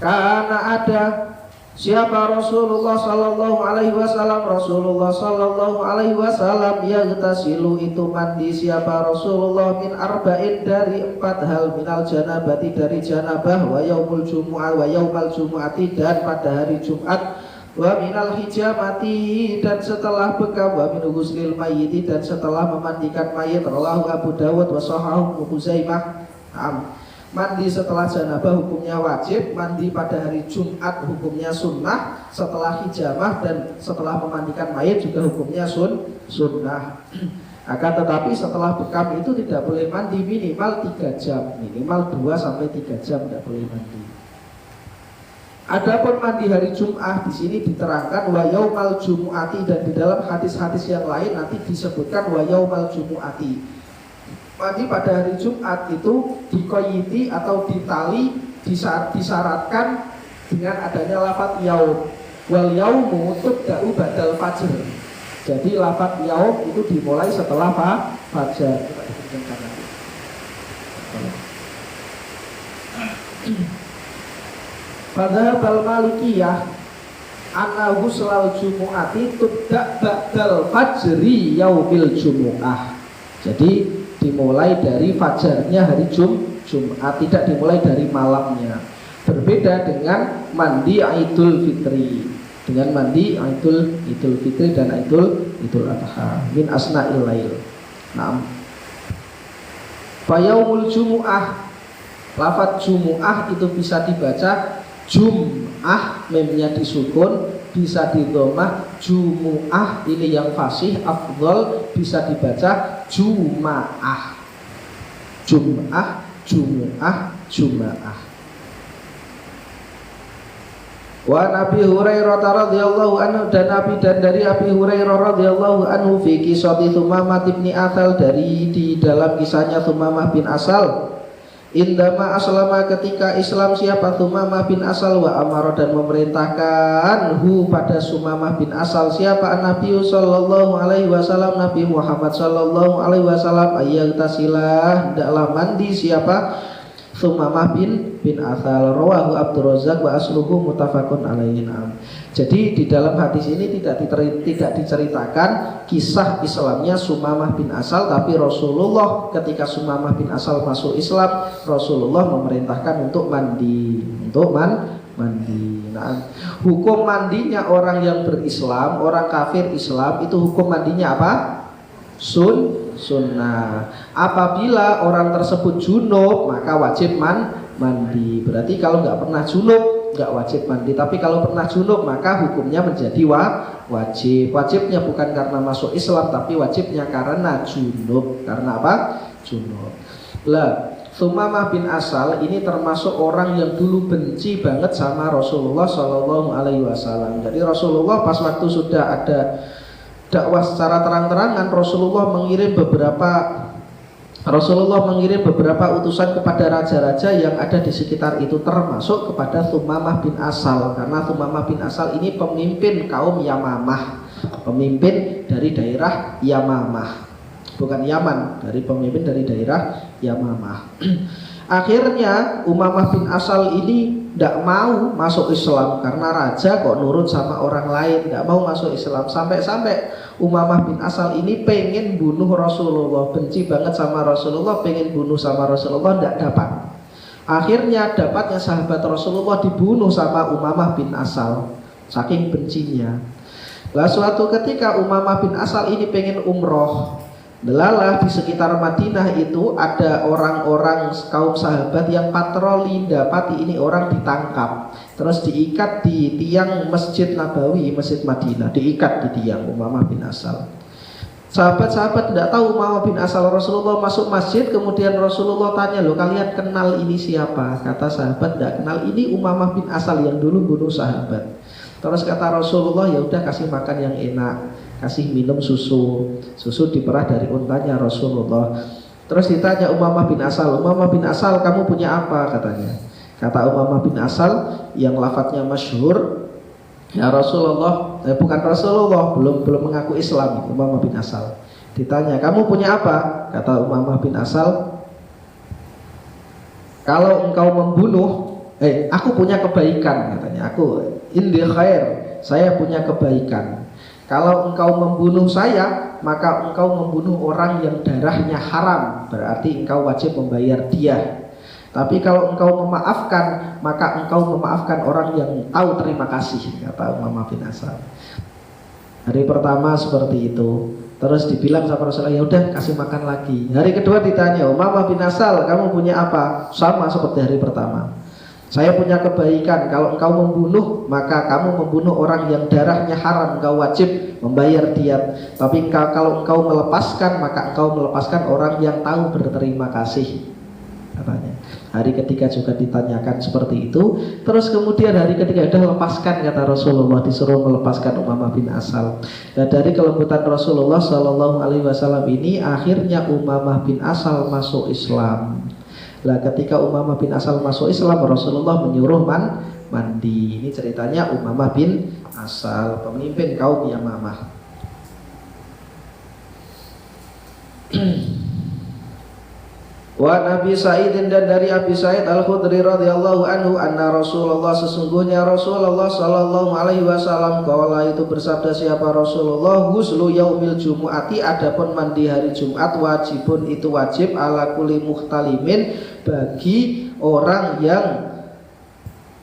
karena ada siapa Rasulullah sallallahu alaihi wasallam, Rasulullah sallallahu alaihi wasallam yaghtasilu itu mandi siapa Rasulullah min arba'in dari 4 hal, minal janabati dari janabah, wa yaumul jumu'ah wa yaumal jumu'ati dan pada hari Jumat, wa minal hijamati dan setelah bekam, wa min ghuslil mayyiti dan setelah memandikan mayit. Rawahu Abu Dawud wa sahahu Huzaimah. Mandi setelah janabah hukumnya wajib, mandi pada hari Jumat hukumnya sunnah, setelah hijamah dan setelah memandikan mayit juga hukumnya sunnah. Akan tetapi setelah bekam itu tidak boleh mandi minimal 3 jam, minimal 2-3 jam tidak boleh mandi. Adapun mandi hari Jumat di sini diterangkan wa yaumal jumu'ati, dan di dalam hadis-hadis yang lain nanti disebutkan wa yaumal jumu'ati. Mandi pada hari Jumat itu dikoyiti atau ditali, disyaratkan dengan adanya lafaz yaum. Wal yaumu tubda'u badal fajr. Jadi lafaz yaum itu dimulai setelah fajar. Pada bal malikiyah anna ghuslal jumu'ati tubda' ba'dal fajri yaumil jumu'ah. Jadi dimulai dari fajarnya hari Jumat, tidak dimulai dari malamnya. Berbeda dengan mandi Idul Fitri. Dengan mandi Idul Fitri dan Idul Adha min asna'il lail. Naam. Fa yaumul jumu'ah, lafaz jumu'ah itu bisa dibaca jum'ah, memnya disukun, bisa didhamah jumu'ah, ini yang fasih afdhal, bisa dibaca juma'ah. Jum'ah, jumu'ah, juma'ah. Wa Nabi Hurairah radhiyallahu anhu, dan dari Abi Hurairah radhiyallahu anhu fi qissati Tsumamah bin Atsal, dari di dalam kisahnya Tsumamah bin Asal. Indama aslama, ketika Islam siapa Tsumamah bin Asal, wa amara dan memerintahkan hu pada Tsumamah bin Asal siapa Nabi sallallahu alaihi wasallam, Nabi Muhammad sallallahu alaihi wasallam, ayyaghtasilah hendaklah mandi siapa Tsumamah bin Asal. Rawahu Abdurrazzaq wa asluhu muttafaqun alaihi. Jadi di dalam hadis ini tidak diceritakan kisah Islamnya Tsumamah bin Asal, tapi Rasulullah ketika Tsumamah bin Asal masuk Islam, Rasulullah memerintahkan untuk mandi, mandi. Nah, hukum mandinya orang yang berislam, orang kafir Islam itu hukum mandinya apa? Sunnah. Apabila orang tersebut junub maka wajib mandi. Berarti kalau nggak pernah junub nggak wajib mandi, tapi kalau pernah junub maka hukumnya menjadi wajib. Wajibnya bukan karena masuk Islam, tapi wajibnya karena junub. Karena apa? Junub. Lah, Tsumamah bin Asal ini termasuk orang yang dulu benci banget sama Rasulullah Shallallahu Alaihi Wasallam. Jadi Rasulullah pas waktu sudah ada dakwah secara terang-terangan, Rasulullah mengirim beberapa utusan kepada raja-raja yang ada di sekitar itu, termasuk kepada Tsumamah bin Asal, karena Tsumamah bin Asal ini pemimpin kaum Yamamah, pemimpin dari daerah Yamamah, bukan Yaman, pemimpin dari daerah Yamamah. Akhirnya Umamah bin Asal ini tidak mau masuk Islam karena raja kok nurut sama orang lain, tidak mau masuk Islam. Sampai-sampai Umamah bin Asal ini pengen bunuh Rasulullah, benci banget sama Rasulullah, pengen bunuh sama Rasulullah, tidak dapat. Akhirnya dapatnya sahabat Rasulullah dibunuh sama Umamah bin Asal, saking bencinya. Lah suatu ketika Umamah bin Asal ini pengen umroh, Delalah di sekitar Madinah itu ada orang-orang kaum sahabat yang patroli dapati ini orang ditangkap, terus diikat di tiang Masjid Nabawi, Masjid Madinah, diikat di tiang. Umamah bin Asal. Sahabat-sahabat tidak tahu Umamah bin Asal. Rasulullah masuk masjid, kemudian Rasulullah tanya, loh kalian kenal ini siapa? Kata sahabat, tidak kenal, ini Umamah bin Asal yang dulu bunuh sahabat. Terus kata Rasulullah, ya udah kasih makan yang enak, kasih minum susu. Susu diperah dari untanya Rasulullah. Terus ditanya Umamah bin Asal, Umamah bin Asal kamu punya apa? Katanya. Kata Umamah bin Asal yang lafadznya masyhur, ya Rasulullah, bukan Rasulullah, belum mengaku Islam. Umamah bin Asal ditanya, kamu punya apa? Kata Umamah bin Asal, kalau engkau membunuh, aku punya kebaikan. Katanya, aku indi khair, saya punya kebaikan. Kalau engkau membunuh saya, maka engkau membunuh orang yang darahnya haram, berarti engkau wajib membayar diah. Tapi kalau engkau memaafkan, maka engkau memaafkan orang yang tahu terima kasih, kata Umamah bin Asal. Hari pertama seperti itu. Terus dibilang sama Rasulullah, ya udah kasih makan lagi. Hari kedua ditanya, Umamah bin Asal kamu punya apa? Sama seperti hari pertama. Saya punya kebaikan, kalau engkau membunuh, maka kamu membunuh orang yang darahnya haram, engkau wajib membayar diat. Tapi kalau engkau melepaskan, maka engkau melepaskan orang yang tahu berterima kasih, katanya. Hari ketiga juga ditanyakan seperti itu. Terus kemudian hari ketiga, udah lepaskan, kata Rasulullah, disuruh melepaskan Umamah bin Asal. Dan dari kelembutan Rasulullah Shallallahu Alaihi Wasallam ini, akhirnya Umamah bin Asal masuk Islam. Lah ketika Umamah bin Asal masuk Islam, Rasulullah menyuruh mandi. Ini ceritanya Umamah bin Asal, pemimpin kaum Yamamah. Wa Nabi Sa'idin, dan dari Abi Sa'id Al-Khudri radhiyallahu anhu, anna Rasulullah, sesungguhnya Rasulullah sallallahu alaihi wasallam qala, itu bersabda siapa Rasulullah, huslu yaumil jumu'ati, adapun mandi hari Jumat, wajibun itu wajib, ala kulli muhtalimin, bagi orang yang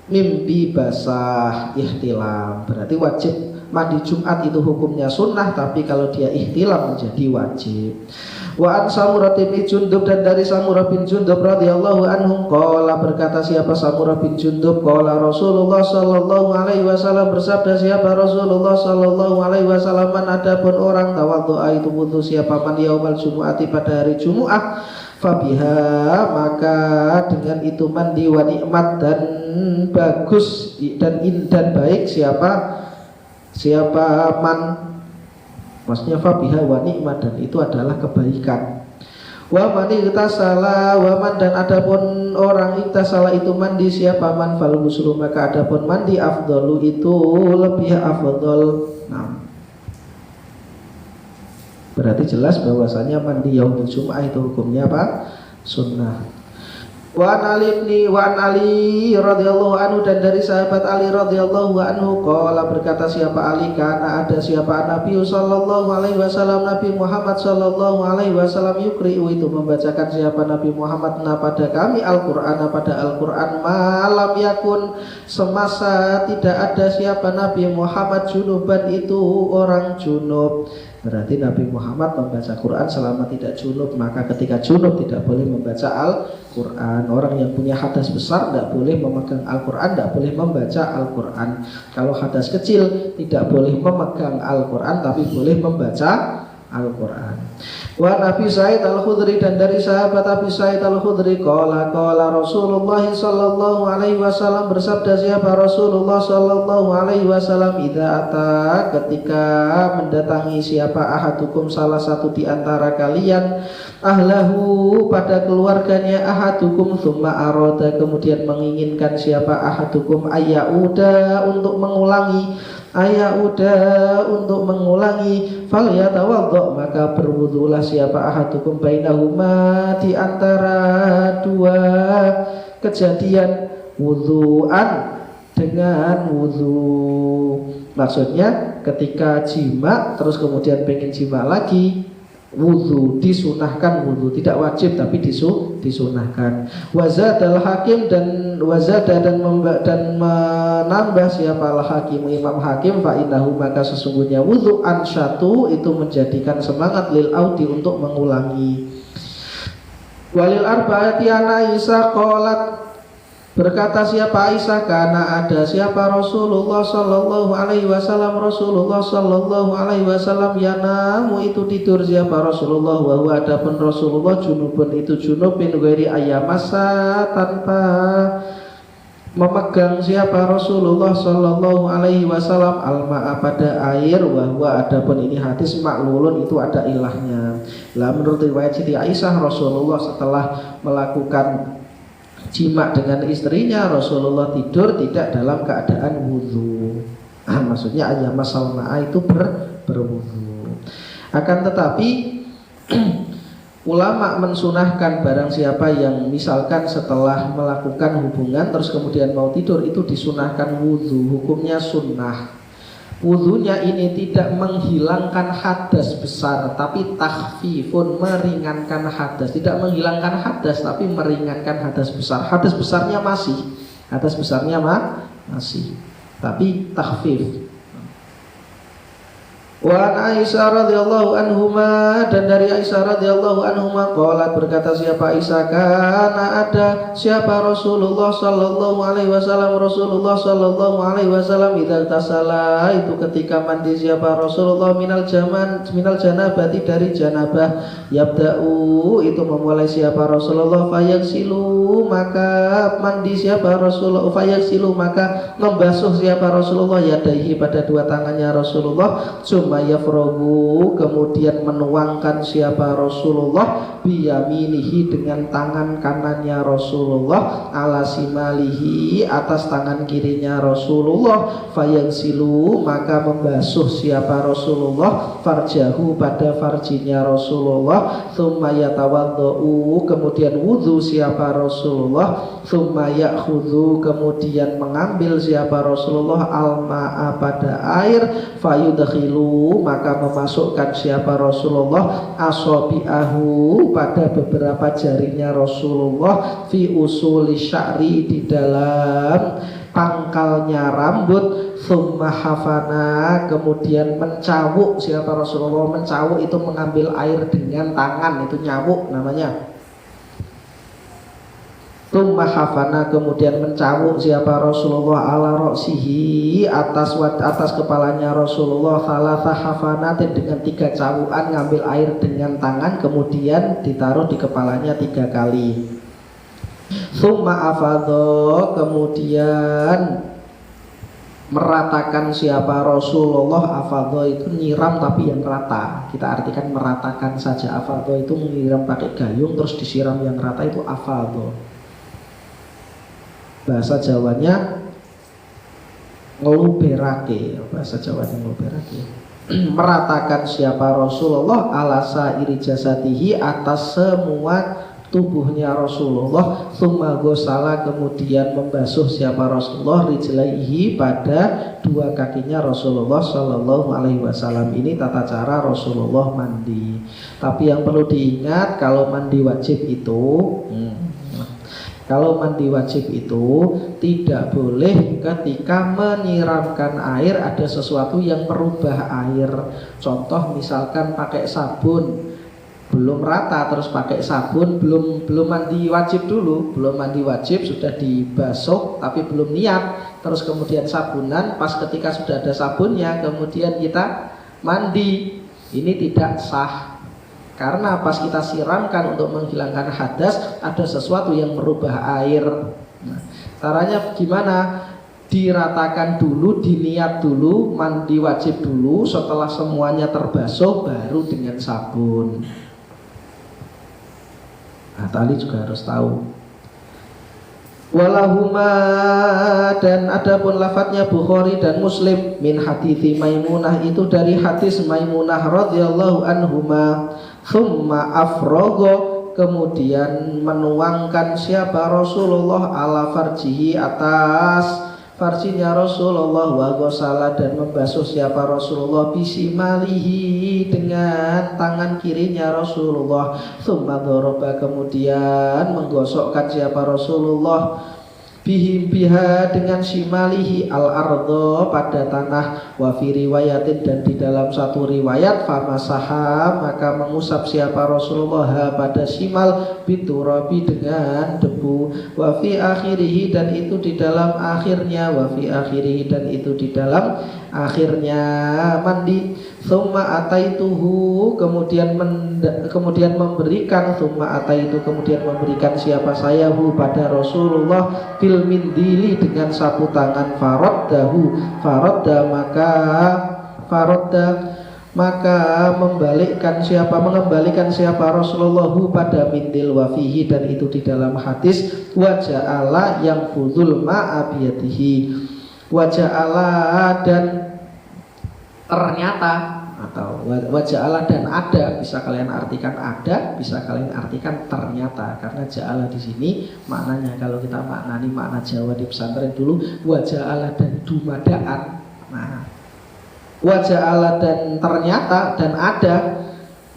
mimpi basah ihtilam. Berarti wajib mandi Jumat itu hukumnya sunnah, tapi kalau dia ihtilam menjadi wajib. Wa an Samurah bin Jundub, dan dari Samurah bin Jundub radhiyallahu anhu qala, berkata siapa Samurah bin Jundub, qala Rasulullah sallallahu alaihi wasallam, bersabda siapa Rasulullah sallallahu alaihi wasallam, man, adapun orang tawaddu'a itu wudu siapa man yaumal jumu'ati, pada hari Jumat, fabiha, maka dengan itu mandi, wa nikmat, dan bagus, dan baik siapa man, maksudnya fabiha wa nikmat, dan itu adalah kebaikan. Wa man iktasala, wa man, dan adapun orang iktasala itu mandi siapa man, fal ghuslu, maka adapun mandi afdalu itu lebih afdal. Nah, berarti jelas bahwasanya mandi yaumul jum'ah itu hukumnya apa? Sunnah. Wa an Ali radhiyallahu anhu, dan dari sahabat Ali radhiyallahu anhu qala, berkata siapa Ali, karena ada siapa Nabi sallallahu alaihi wasallam, Nabi Muhammad sallallahu alaihi wasallam, yukri'u, itu membacakan siapa Nabi Muhammad pada kami Al-Qur'an, pada Al-Qur'an, malam yakun, semasa tidak ada siapa Nabi Muhammad junuban, itu orang junub. Berarti Nabi Muhammad membaca Quran selama tidak junub, maka ketika junub tidak boleh membaca Al-Quran. Orang yang punya hadas besar tidak boleh memegang Al-Quran, tidak boleh membaca Al-Quran. Kalau hadas kecil tidak boleh memegang Al-Quran, tapi boleh membaca Al-Quran. Wa Nabi Sa'id Al-Khudri, dan dari sahabat Abi Sa'id Al-Khudri qala Rasulullah sallallahu alaihi wasallam, bersabda siapa Rasulullah sallallahu alaihi wasallam, idza ata, ketika mendatangi siapa ahadukum, salah satu di antara kalian, ahlahu, pada keluarganya, ahadukum, thumma arada, kemudian menginginkan siapa ahadukum, ayyauda, untuk mengulangi, fal yatawaddo, maka berwudulah siapa ahadukum, bainahuma, di antara dua kejadian, wudu'an, dengan wudu. Maksudnya ketika jima terus kemudian pengen jima lagi, wudhu, disunahkan wudhu, tidak wajib tapi disunahkan. Wazadal hakim dan menambah siapa al hakim, Imam Hakim, fa innahu, maka sesungguhnya wudhu ansyatu itu menjadikan semangat lil audi untuk mengulangi. Walil arba'ati ana Aisyah qalat, berkata siapa Aisyah, karena ada siapa Rasulullah sallallahu alaihi wasallam, Rasulullah sallallahu alaihi wasallam yanamu itu tidur siapa Rasulullah, wa huwa adapun Rasulullah junubun itu junub min ghairi ayyamasa, tanpa memegang siapa Rasulullah sallallahu alaihi wasallam alma'a pada air, wa huwa adapun ini hadis maklulun itu ada ilahnya. Lah menurut riwayat Siti Aisyah, Rasulullah setelah melakukan jima dengan istrinya, Rasulullah tidur tidak dalam keadaan wudhu. Maksudnya ayyamas salma'a itu berwudhu. Akan tetapi ulama mensunahkan barang siapa yang misalkan setelah melakukan hubungan terus kemudian mau tidur, itu disunahkan wudhu. Hukumnya sunnah. Wudhunya ini tidak menghilangkan hadas besar, tapi takhfifun, meringankan hadas. Tidak menghilangkan hadas, tapi meringankan hadas besar. Hadas besarnya masih, tapi takhfif. Wa Aisyah radhiyallahu anhuma, dan dari Aisyah radhiyallahu anhuma qalat, berkata siapa Aisyah, karena ada siapa Rasulullah sallallahu alaihi wasallam, Rasulullah sallallahu alaihi wasallam idza tasala, itu ketika mandi siapa Rasulullah minal janabati, dari janabah, yabda'u itu memulai siapa Rasulullah, fayaksilu maka mandi siapa Rasulullah, fayaksilu maka membasuh siapa Rasulullah, yadaihi pada dua tangannya Rasulullah, yafrogu kemudian menuangkan siapa Rasulullah, biyaminihi dengan tangan kanannya Rasulullah, ala simalihi atas tangan kirinya Rasulullah, fayansilu maka membasuh siapa Rasulullah, farjahu pada farjinya Rasulullah, thumma yatawaddau kemudian wudhu siapa Rasulullah, thumma yakhudhu kemudian mengambil siapa Rasulullah, alma'a pada air, fayudkhilu maka memasukkan siapa Rasulullah, asabi'ahu pada beberapa jarinya Rasulullah, fi usuli sya'ri di dalam pangkalnya rambut, thumma hafana kemudian mencawuk siapa Rasulullah. Mencawuk itu mengambil air dengan tangan, itu nyawuk namanya. Thumma hafana kemudian mencawuk siapa Rasulullah, ala roksihi atas kepalanya Rasulullah, thalatha hafanatin dengan 3 cawukan, ngambil air dengan tangan kemudian ditaruh di kepalanya 3 kali. Thumma afadho kemudian meratakan siapa Rasulullah, afadho itu nyiram tapi yang rata, kita artikan meratakan saja. Afadho itu menyiram pakai gayung terus disiram yang rata, itu afadho. Bahasa Jawanya ngeluberake, bahasa Jawanya ngeluberake. Meratakan siapa Rasulullah, ala sairi jasatihi atas semua tubuhnya Rasulullah, thumma ghusala kemudian membasuh siapa Rasulullah, rijlaihi pada 2 kakinya Rasulullah sallallahu alaihi wasallam. Ini tata cara Rasulullah mandi. Tapi yang perlu diingat, kalau mandi wajib itu tidak boleh ketika menyiramkan air ada sesuatu yang merubah air. Contoh misalkan pakai sabun belum rata terus pakai sabun, belum mandi wajib dulu, belum mandi wajib, sudah dibasuh tapi belum niat, terus kemudian sabunan, pas ketika sudah ada sabunnya kemudian kita mandi, ini tidak sah. Karena pas kita siramkan untuk menghilangkan hadas ada sesuatu yang merubah air. Nah, caranya gimana? Diratakan dulu, diniat dulu, mandi wajib dulu, setelah semuanya terbasuh baru dengan sabun. Nah, tali juga harus tahu. Walahuma, dan adapun lafadznya Bukhari dan Muslim, min hadithi Maimunah itu dari hadis Maimunah radhiyallahu anhuma. Thumma afrogo kemudian menuangkan siapa Rasulullah, ala farjihi atas farsinya Rasulullah wa ghasala dan membasuh siapa Rasulullah bisimalihi dengan tangan kirinya Rasulullah, tsumma daraba kemudian menggosokkan siapa Rasulullah bihim biha dengan shimalihi al ardo pada tanah, wa fi riwayatin dan di dalam satu riwayat famasaha maka mengusap siapa Rasulullah pada shimal biturabi dengan debu, wa fi akhirihi dan itu di dalam akhirnya, wa fi akhirihi dan itu di dalam akhirnya mandi, tsumma ataituhu kemudian memberikan, tsumma ataitu kemudian memberikan siapa saya hu pada Rasulullah bil mindili dengan sapu tangan, faradda maka mengembalikan siapa Rasulullah hu pada mindil, wa fihi dan itu di dalam hadis wa ja'ala yang fudul ma'a biyadihi, wa ja'ala dan ternyata atau wa ja'ala dan ada, bisa kalian artikan ada, bisa kalian artikan ternyata, karena ja'ala di sini maknanya kalau kita maknani makna Jawa di pesantren dulu wa ja'ala dan dumadaan. Nah, wa ja'ala dan ternyata dan ada,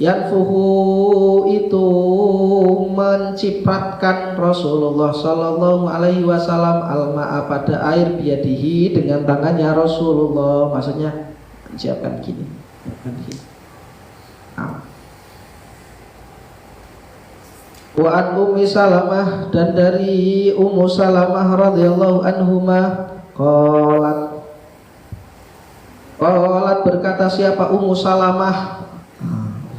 yanfuhu itu mencipratkan Rasulullah sallallahu alaihi wasallam al-ma'a pada air biyadihi dengan tangannya Rasulullah, maksudnya siapkan gini. Wa an Ummi Salamah dan dari Ummu Salamah radhiyallahu anhuma qalat berkata siapa Ummu Salamah,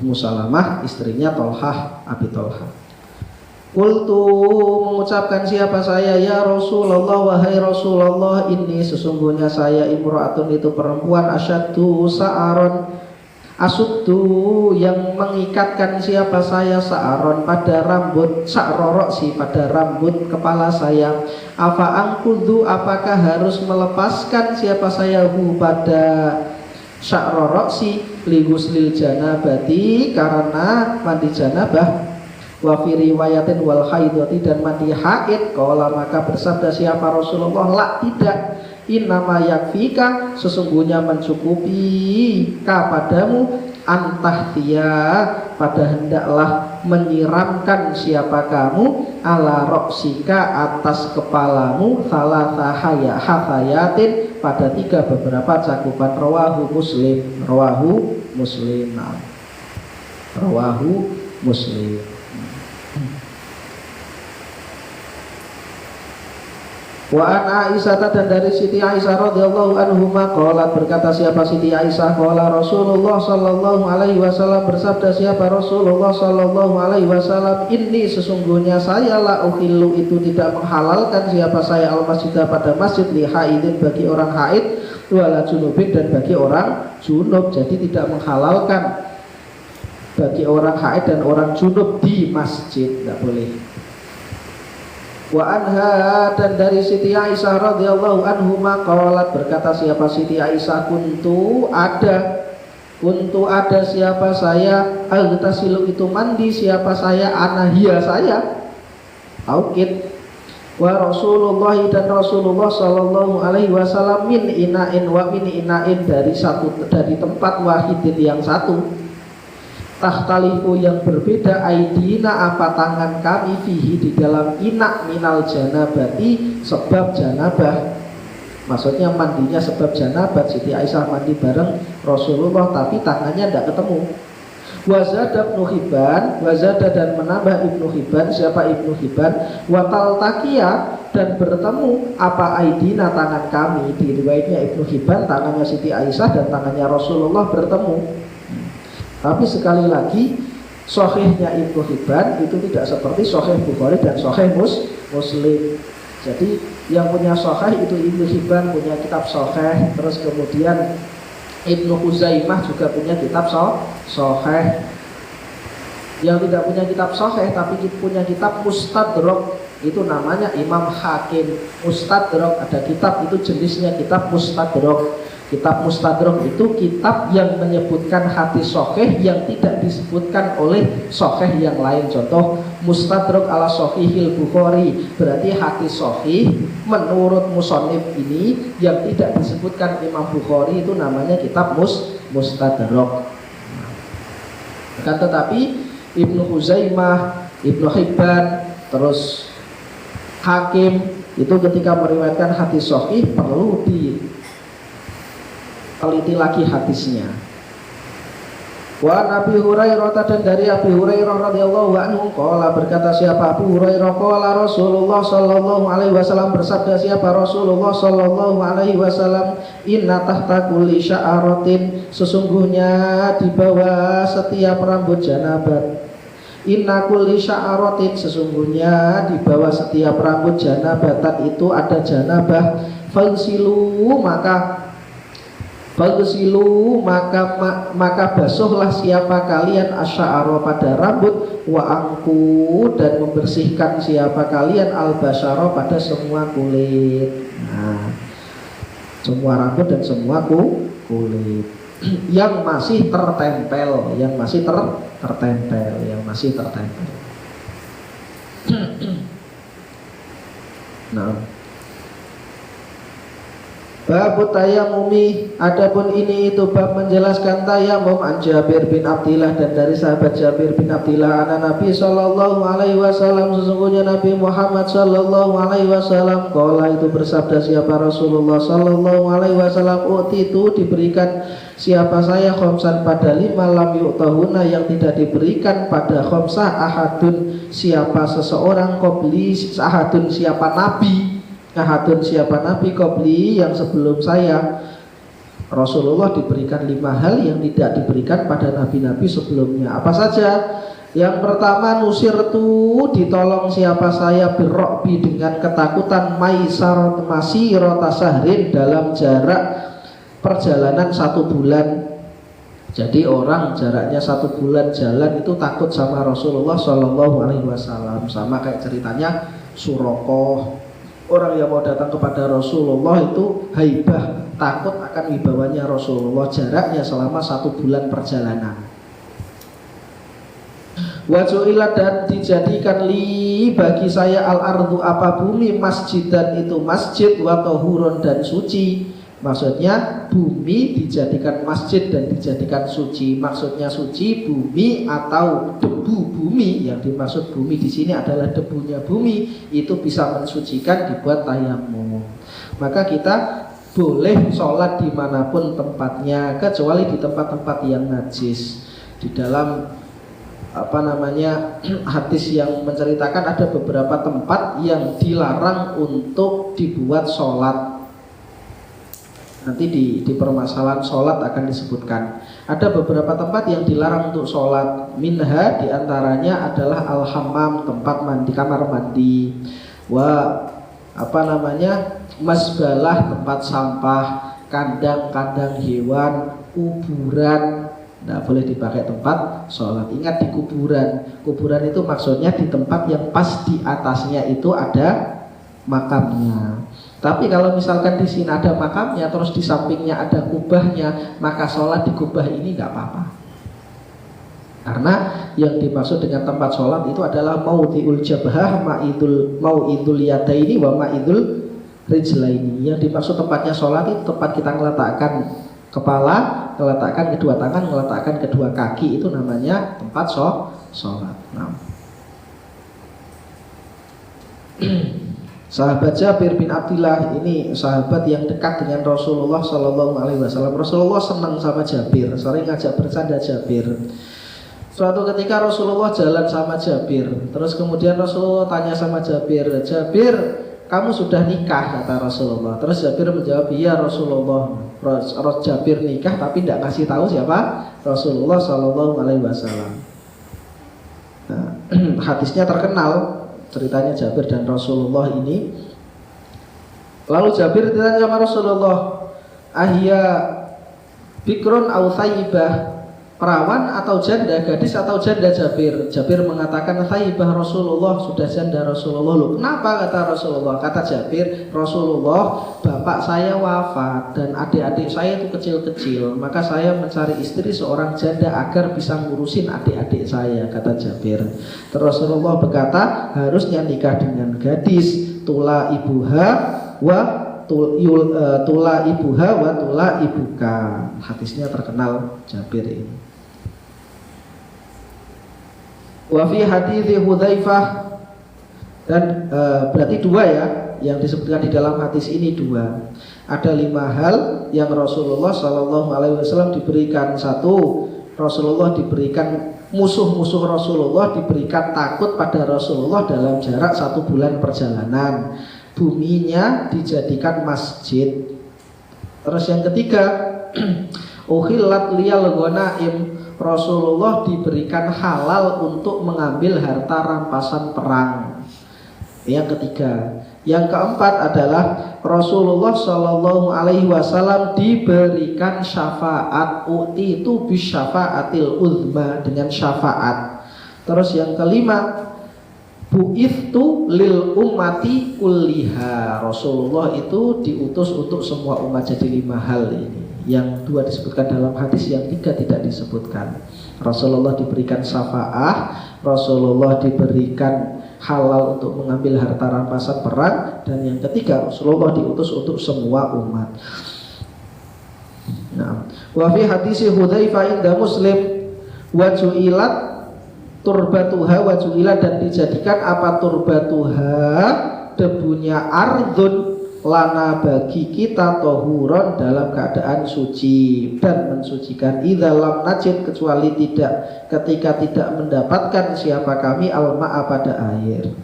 Ummu Salamah istrinya Tolhah, Abi Tolhah. Qultu mengucapkan siapa saya, ya Rasulullah wahai Rasulullah, ini sesungguhnya saya imra'atun itu perempuan, asyaddu sa'aron asuddu yang mengikatkan siapa saya sa'aron pada rambut, sa'roroksi pada rambut kepala saya, afa angkudu apakah harus melepaskan siapa saya hu pada sa'roroksi lihuslil janabati karena mandi janabah, wa fi riwayatin wal haidati dan mandi haid, qala maka bersabda siapa Rasulullah, la tidak, innama yakfika sesungguhnya mencukupi ka padamu, antahtia pada hendaklah menyiramkan siapa kamu, ala roksika atas kepalamu, salatha hayatin pada 3 beberapa cakupan, rawahu muslim. Wa an Aisyah dan dari Siti Aisyah radhiyallahu anhuma qalat berkata siapa Siti Aisyah, qala Rasulullah sallallahu alaihi wasallam bersabda siapa Rasulullah sallallahu alaihi wasallam, inni sesungguhnya saya la uhillu itu tidak menghalalkan siapa saya al masjidah pada masjid li haidin bagi orang haid, wala junubin dan bagi orang junub, jadi tidak menghalalkan bagi orang haid dan orang junub di masjid, tidak boleh. Wa anha dan dari Siti Aisyah radhiyallahu anhuma qalat berkata siapa Siti Aisyah, kuntu ada siapa saya, agtasilu itu mandi siapa saya, anahia saya taukid, wa Rasulullah dan Rasulullah sallallahu alaihi wasallam min ina'in wa min ina'in dari tempat wahidin yang satu, takhtalifu yang berbeda, aidina apa tangan kami, fihi di dalam inak minal janabati sebab janabah, maksudnya mandinya sebab janabat. Siti Aisyah mandi bareng Rasulullah tapi tangannya tidak ketemu. Wazada Ibnu Hibban, wazada dan menambah Ibnu Hibban, siapa Ibnu Hibban, watal takia dan bertemu apa aidina tangan kami, di riwayatnya Ibnu Hibban tangannya Siti Aisyah dan tangannya Rasulullah bertemu. Tapi sekali lagi sahihnya Ibnu Hibban itu tidak seperti sahih Bukhari dan sahih Muslim. Jadi yang punya sahih itu Ibnu Hibban punya kitab sahih, terus kemudian Ibnu Huzaimah juga punya kitab sahih. Yang tidak punya kitab sahih tapi punya kitab Mustadrak itu namanya Imam Hakim. Mustadrak ada kitab itu jenisnya kitab Mustadrak. Kitab Mustadrak itu kitab yang menyebutkan hadis sahih yang tidak disebutkan oleh sahih yang lain. Contoh Mustadrak ala Sahihil Bukhari, berarti hadis sahih menurut musannif ini yang tidak disebutkan Imam Bukhari itu namanya kitab Mustadrak. Kan tetapi Ibnu Huzaimah, Ibnu Hibban, terus Hakim itu ketika meriwayatkan hadis sahih perlu teliti lagi hadisnya. Wa Nabi Hurairah, dan dari Abi Hurairah radhiyallahu anhu qala, berkata siapa Abu Hurairah, qala Rasulullah sallallahu alaihi wasallam, bersabda siapa Rasulullah sallallahu alaihi wasallam, inna tahta kulli sya'aratin, sesungguhnya di bawah setiap rambut janabat, inna kulli sya'aratin, sesungguhnya di bawah setiap rambut janabatan itu ada janabah, Fagsilu maka basuhlah siapa kalian asy'ara pada rambut, wa angku, dan membersihkan siapa kalian al-basyara pada semua kulit. Nah, semua rambut dan semua kulit yang masih tertempel, Nah, bab tayamumi, adapun ini itu bab menjelaskan tayamum. An Jabir bin Abdillah, dan dari sahabat Jabir bin Abdillah, ana Nabi sallallahu alaihi wasallam, sesungguhnya Nabi Muhammad sallallahu alaihi wasallam, qala, itu bersabda siapa Rasulullah sallallahu alaihi wasallam, itu diberikan siapa saya khamsan pada 5, lam yu'tahuna, yang tidak diberikan pada khamsah ahadun siapa seseorang, qabli ahadun siapa nabi qabli yang sebelum saya. Rasulullah diberikan 5 hal yang tidak diberikan pada nabi-nabi sebelumnya. Apa saja? Yang pertama, nusirtu, ditolong siapa saya, birro'bi, dengan ketakutan, masirata sahrin, dalam jarak perjalanan 1 bulan. Jadi orang jaraknya 1 bulan jalan itu takut sama Rasulullah Shallallahu Alaihi Wasallam. Sama kayak ceritanya Surakoh, orang yang mau datang kepada Rasulullah itu haibah, takut akan wibawanya Rasulullah, jaraknya selama 1 bulan perjalanan. Waju'ilat, dan dijadikan li bagi saya al-ardu, apa bumi, masjidan itu masjid, wa tahurun, dan suci. Maksudnya bumi dijadikan masjid dan dijadikan suci. Maksudnya suci bumi atau debu bumi. Yang dimaksud bumi di sini adalah debunya bumi, itu bisa mensucikan dibuat tayamum. Maka kita boleh sholat dimanapun tempatnya, kecuali di tempat-tempat yang najis. Di dalam hadis yang menceritakan ada beberapa tempat yang dilarang untuk dibuat sholat. Nanti di permasalahan sholat akan disebutkan. Ada beberapa tempat yang dilarang untuk sholat. Minha, diantaranya adalah al-hammam, tempat mandi, kamar mandi. Masbalah, tempat sampah, kandang-kandang hewan, kuburan, tidak boleh dipakai tempat sholat. Ingat, di kuburan. Kuburan itu maksudnya di tempat yang pas di atasnya itu ada makamnya. Tapi kalau misalkan di sini ada makamnya, terus di sampingnya ada kubahnya, maka sholat di kubah ini nggak apa-apa. Karena yang dimaksud dengan tempat sholat itu adalah maudhi'ul jabhah, mau'idul yadaini, wa ma'idul rijlaini. Yang dimaksud tempatnya sholat itu tempat kita meletakkan kepala, meletakkan kedua tangan, meletakkan kedua kaki, itu namanya tempat sholat. Nah. Sahabat Jabir bin Abdillah ini sahabat yang dekat dengan Rasulullah Shallallahu Alaihi Wasallam. Rasulullah senang sama Jabir, sering ngajak bercanda Jabir. Suatu ketika Rasulullah jalan sama Jabir, terus kemudian Rasulullah tanya sama Jabir, Jabir, kamu sudah nikah? Kata Rasulullah. Terus Jabir menjawab, iya Rasulullah. Jabir nikah tapi tidak kasih tahu siapa Rasulullah Shallallahu Alaihi Wasallam. Nah, hadisnya terkenal. Ceritanya Jabir dan Rasulullah ini. Lalu Jabir ditanya sama Rasulullah, ahya bikrun au thayyibah, perawan atau janda, gadis atau janda Jabir? Jabir mengatakan thaibah Rasulullah, sudah janda Rasulullah. Loh, kenapa kata Rasulullah? Kata Jabir, Rasulullah, bapak saya wafat dan adik-adik saya itu kecil-kecil, maka saya mencari istri seorang janda agar bisa ngurusin adik-adik saya, kata Jabir. Terus Rasulullah berkata, harusnya nikah dengan gadis, tula ibuha wa tula ibuha wa tula ibuka. Hadisnya terkenal Jabir ini. Wa fi hadits Hudzaifah, dan berarti dua ya yang disebutkan di dalam hadis ini, dua. Ada 5 hal yang Rasulullah Shallallahu Alaihi Wasallam diberikan. Satu, Rasulullah diberikan, musuh-musuh Rasulullah diberikan takut pada Rasulullah dalam jarak 1 bulan perjalanan. Buminya dijadikan masjid. Terus yang ketiga, uhillat liyal ghanaim, Rasulullah diberikan halal untuk mengambil harta rampasan perang. Yang ketiga. Yang keempat adalah Rasulullah Shallallahu Alaihi Wasallam diberikan syafaat, uti itu bisyafaatil uzma, dengan syafaat. Terus yang kelima, bu'ithtu lil ummati kulliha, Rasulullah itu diutus untuk semua umat. Jadi 5 hal ini. Yang 2 disebutkan dalam hadis, yang 3 tidak disebutkan. Rasulullah diberikan syafaat, Rasulullah diberikan halal untuk mengambil harta rampasan perang, dan yang ketiga Rasulullah diutus untuk semua umat. Nah, wa fi hadis Hudzaifah inda Muslim, wa ju'ilat turbatuha wa ju'ilat, dan dijadikan apa turbatuha, debunya, ardun lana, bagi kita, tohuron, dalam keadaan suci dan mensucikan, idza lam najid, kecuali tidak, ketika tidak mendapatkan siapa kami al-ma'a, pada air.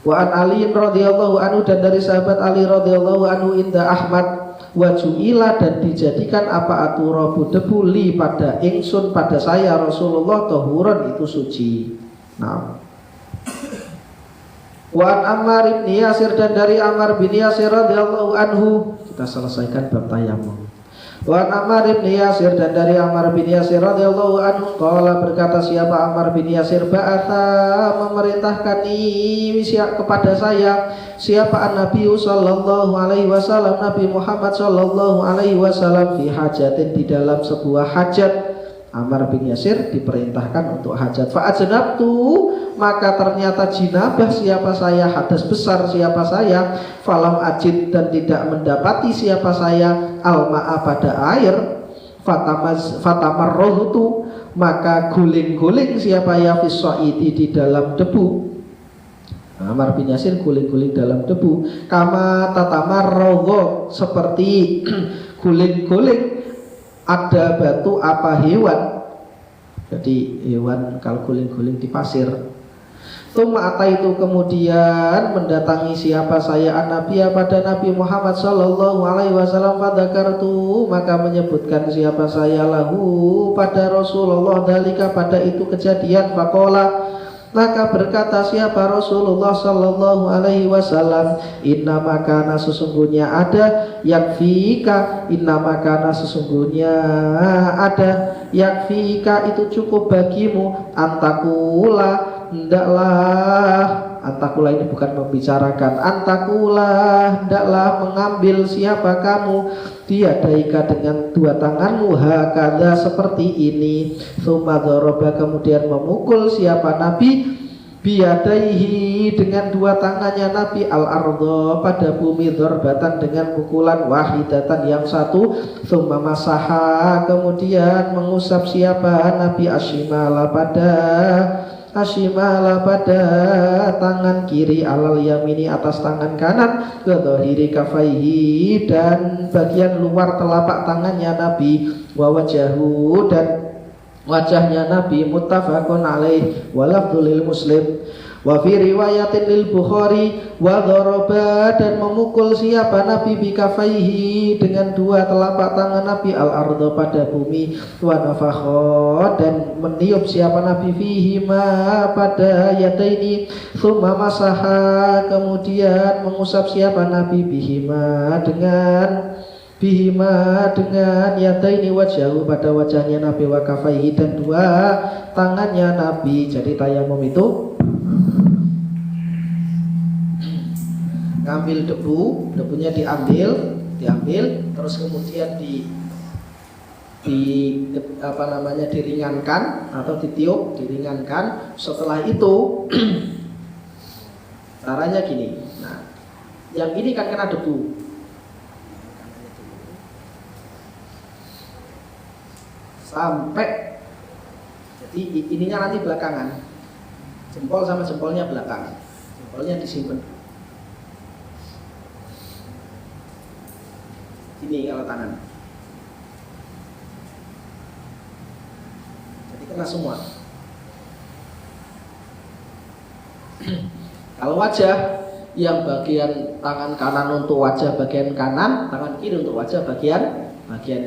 Wa an Ali radhiyallahu anhu, dan dari sahabat Ali radhiyallahu anhu, inda Ahmad, wa ju'ila, dan dijadikan apa aturabu, debu, li, pada ingsun, pada saya Rasulullah, tohuron, itu suci. Nah, wa an Ammar bin Yasir, dan dari Ammar bin Yasir radhiyallahu anhu, kita selesaikan bab tayamum. Wa an Ammar bin Yasir, dan dari Ammar bin Yasir radhiyallahu anhu, qala, berkata siapa Ammar bin Yasir, ba'atha, memerintahkan kepada saya siapa Nabi sallallahu alaihi wasallam, Nabi Muhammad sallallahu alaihi wasallam, fi hajatin, di dalam sebuah hajat. Ammar bin Yasir diperintahkan untuk hajat. Fa'ajnabtu, maka ternyata jinabah siapa saya, hadas besar siapa saya, falam ajid, dan tidak mendapati siapa saya, al-ma'a, pada air, fatamarrohutu, maka guling-guling siapa ya, fisso'idi, di dalam debu. Ammar bin Yasir guling-guling dalam debu, kama tatamarroho, seperti guling-guling ada batu apa hewan. Jadi hewan kalau guling-guling di pasir. Tsumma ataitu, kemudian mendatangi siapa saya an-nabiy, pada Nabi Muhammad sallallahu alaihi wasallam, fadzakartu, maka menyebutkan siapa saya lahu, pada Rasulullah, dalika, pada itu kejadian. Faqala, maka berkata siapa Rasulullah sallallahu alaihi wasallam, inna makana, sesungguhnya ada, yakfika, inna makana, sesungguhnya ada, yakfika, itu cukup bagimu, antakula, hendaklah, antakula ini bukan membicarakan, antakula, hendaklah mengambil siapa kamu, biadaika, dengan 2 tanganmu, hakadha, seperti ini. Tsumma dzaraba, kemudian memukul siapa Nabi, biyadaihi, dengan 2 tangannya Nabi, al-ardha, pada bumi, dzarbatan, dengan pukulan, wahidatan, yang 1. Tsumma masaha, kemudian mengusap siapa Nabi, asyimala, pada tangan kiri, alal yamini, atas tangan kanan, ke dhahiri kafaihi, dan bagian luar telapak tangannya Nabi, wa wajahu, dan wajahnya Nabi, muttafaqun alaih, wa lafdzul lil Muslim. Wa fi riwayatin lil Bukhari, wa dharaba, dan memukul siapa Nabi, bikafaihi, dengan 2 telapak tangan Nabi, al-ardha, pada bumi, wa nafakha, dan meniup siapa Nabi, fihima, pada yadaini, tsumma masaha, kemudian mengusap siapa Nabi, bihima, dengan bihima dengan yadaini wajhahu pada wajahnya Nabi wa kafaihi dan dua tangannya Nabi. Jadi tayamum itu ngambil debunya diambil terus kemudian diringankan atau ditiup, diringankan. Setelah itu caranya gini. Nah, yang ini kan kena debu. Sampai jadi ininya nanti belakangan, jempol sama jempolnya belakang, jempolnya disimpan. Ini kalau tangan, jadi kena semua. Kalau wajah, yang bagian tangan kanan untuk wajah bagian kanan, tangan kiri untuk wajah bagian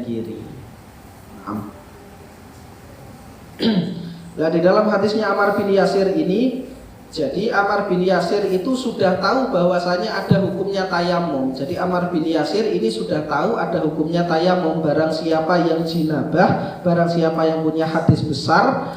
kiri. Nah, di dalam hadisnya Ammar bin Yasir ini, jadi Ammar bin Yasir itu sudah tahu bahwasanya ada hukumnya tayamum. Jadi Ammar bin Yasir ini sudah tahu ada hukumnya tayamum. Barang siapa yang jinabah, barang siapa yang punya hadas besar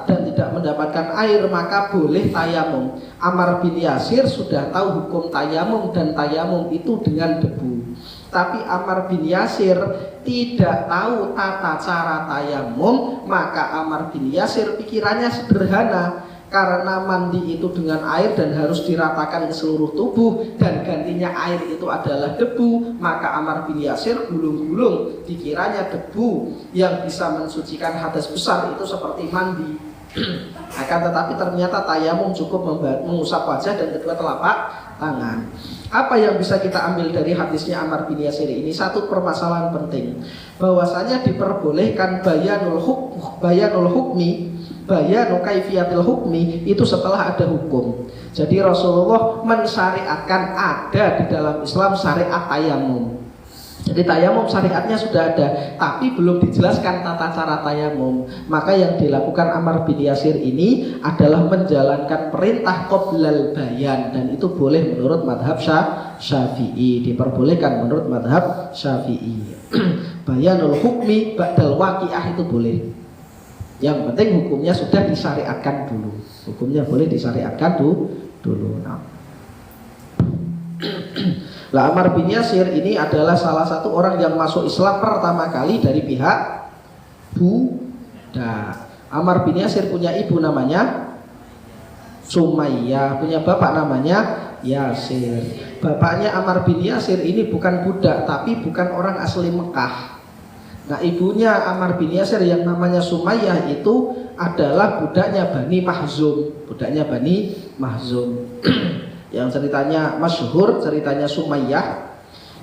dan tidak mendapatkan air, maka boleh tayamum. Ammar bin Yasir sudah tahu hukum tayamum dan tayamum itu dengan debu. Tapi Ammar bin Yasir tidak tahu tata cara tayamum, maka Ammar bin Yasir pikirannya sederhana. Karena mandi itu dengan air dan harus diratakan ke seluruh tubuh dan gantinya air itu adalah debu, maka Ammar bin Yasir gulung-gulung dikiranya debu yang bisa mensucikan hadas besar itu seperti mandi. Akan tetapi ternyata tayamum cukup mengusap wajah dan kedua telapak tangan. Apa yang bisa kita ambil dari hadisnya Ammar bin Yasir ini? Satu permasalahan penting, bahwasanya diperbolehkan bayanu kaifiyatil hukmi itu setelah ada hukum. Jadi Rasulullah mensyariatkan, ada di dalam Islam syariat tayamum. Jadi tayamum syariatnya sudah ada, tapi belum dijelaskan tata cara tayamum. Maka yang dilakukan Ammar bin Yasir ini adalah menjalankan perintah qoblal bayan, dan itu boleh menurut madhab Syafi'i, diperbolehkan menurut madhab Syafi'i. Bayanul hukmi ba'dal waqi'ah itu boleh. Yang penting hukumnya sudah disyariatkan dulu. Hukumnya boleh disyariatkan dulu. Nah, Ammar bin Yasir ini adalah salah satu orang yang masuk Islam pertama kali dari pihak Buddha. Ammar bin Yasir punya ibu namanya Sumayyah, punya bapak namanya Yasir. Bapaknya Ammar bin Yasir ini bukan budak, tapi bukan orang asli Mekah. Nah, ibunya Ammar bin Yasir yang namanya Sumayyah itu adalah budaknya Bani Mahzum. Yang ceritanya masyhur, ceritanya Sumayyah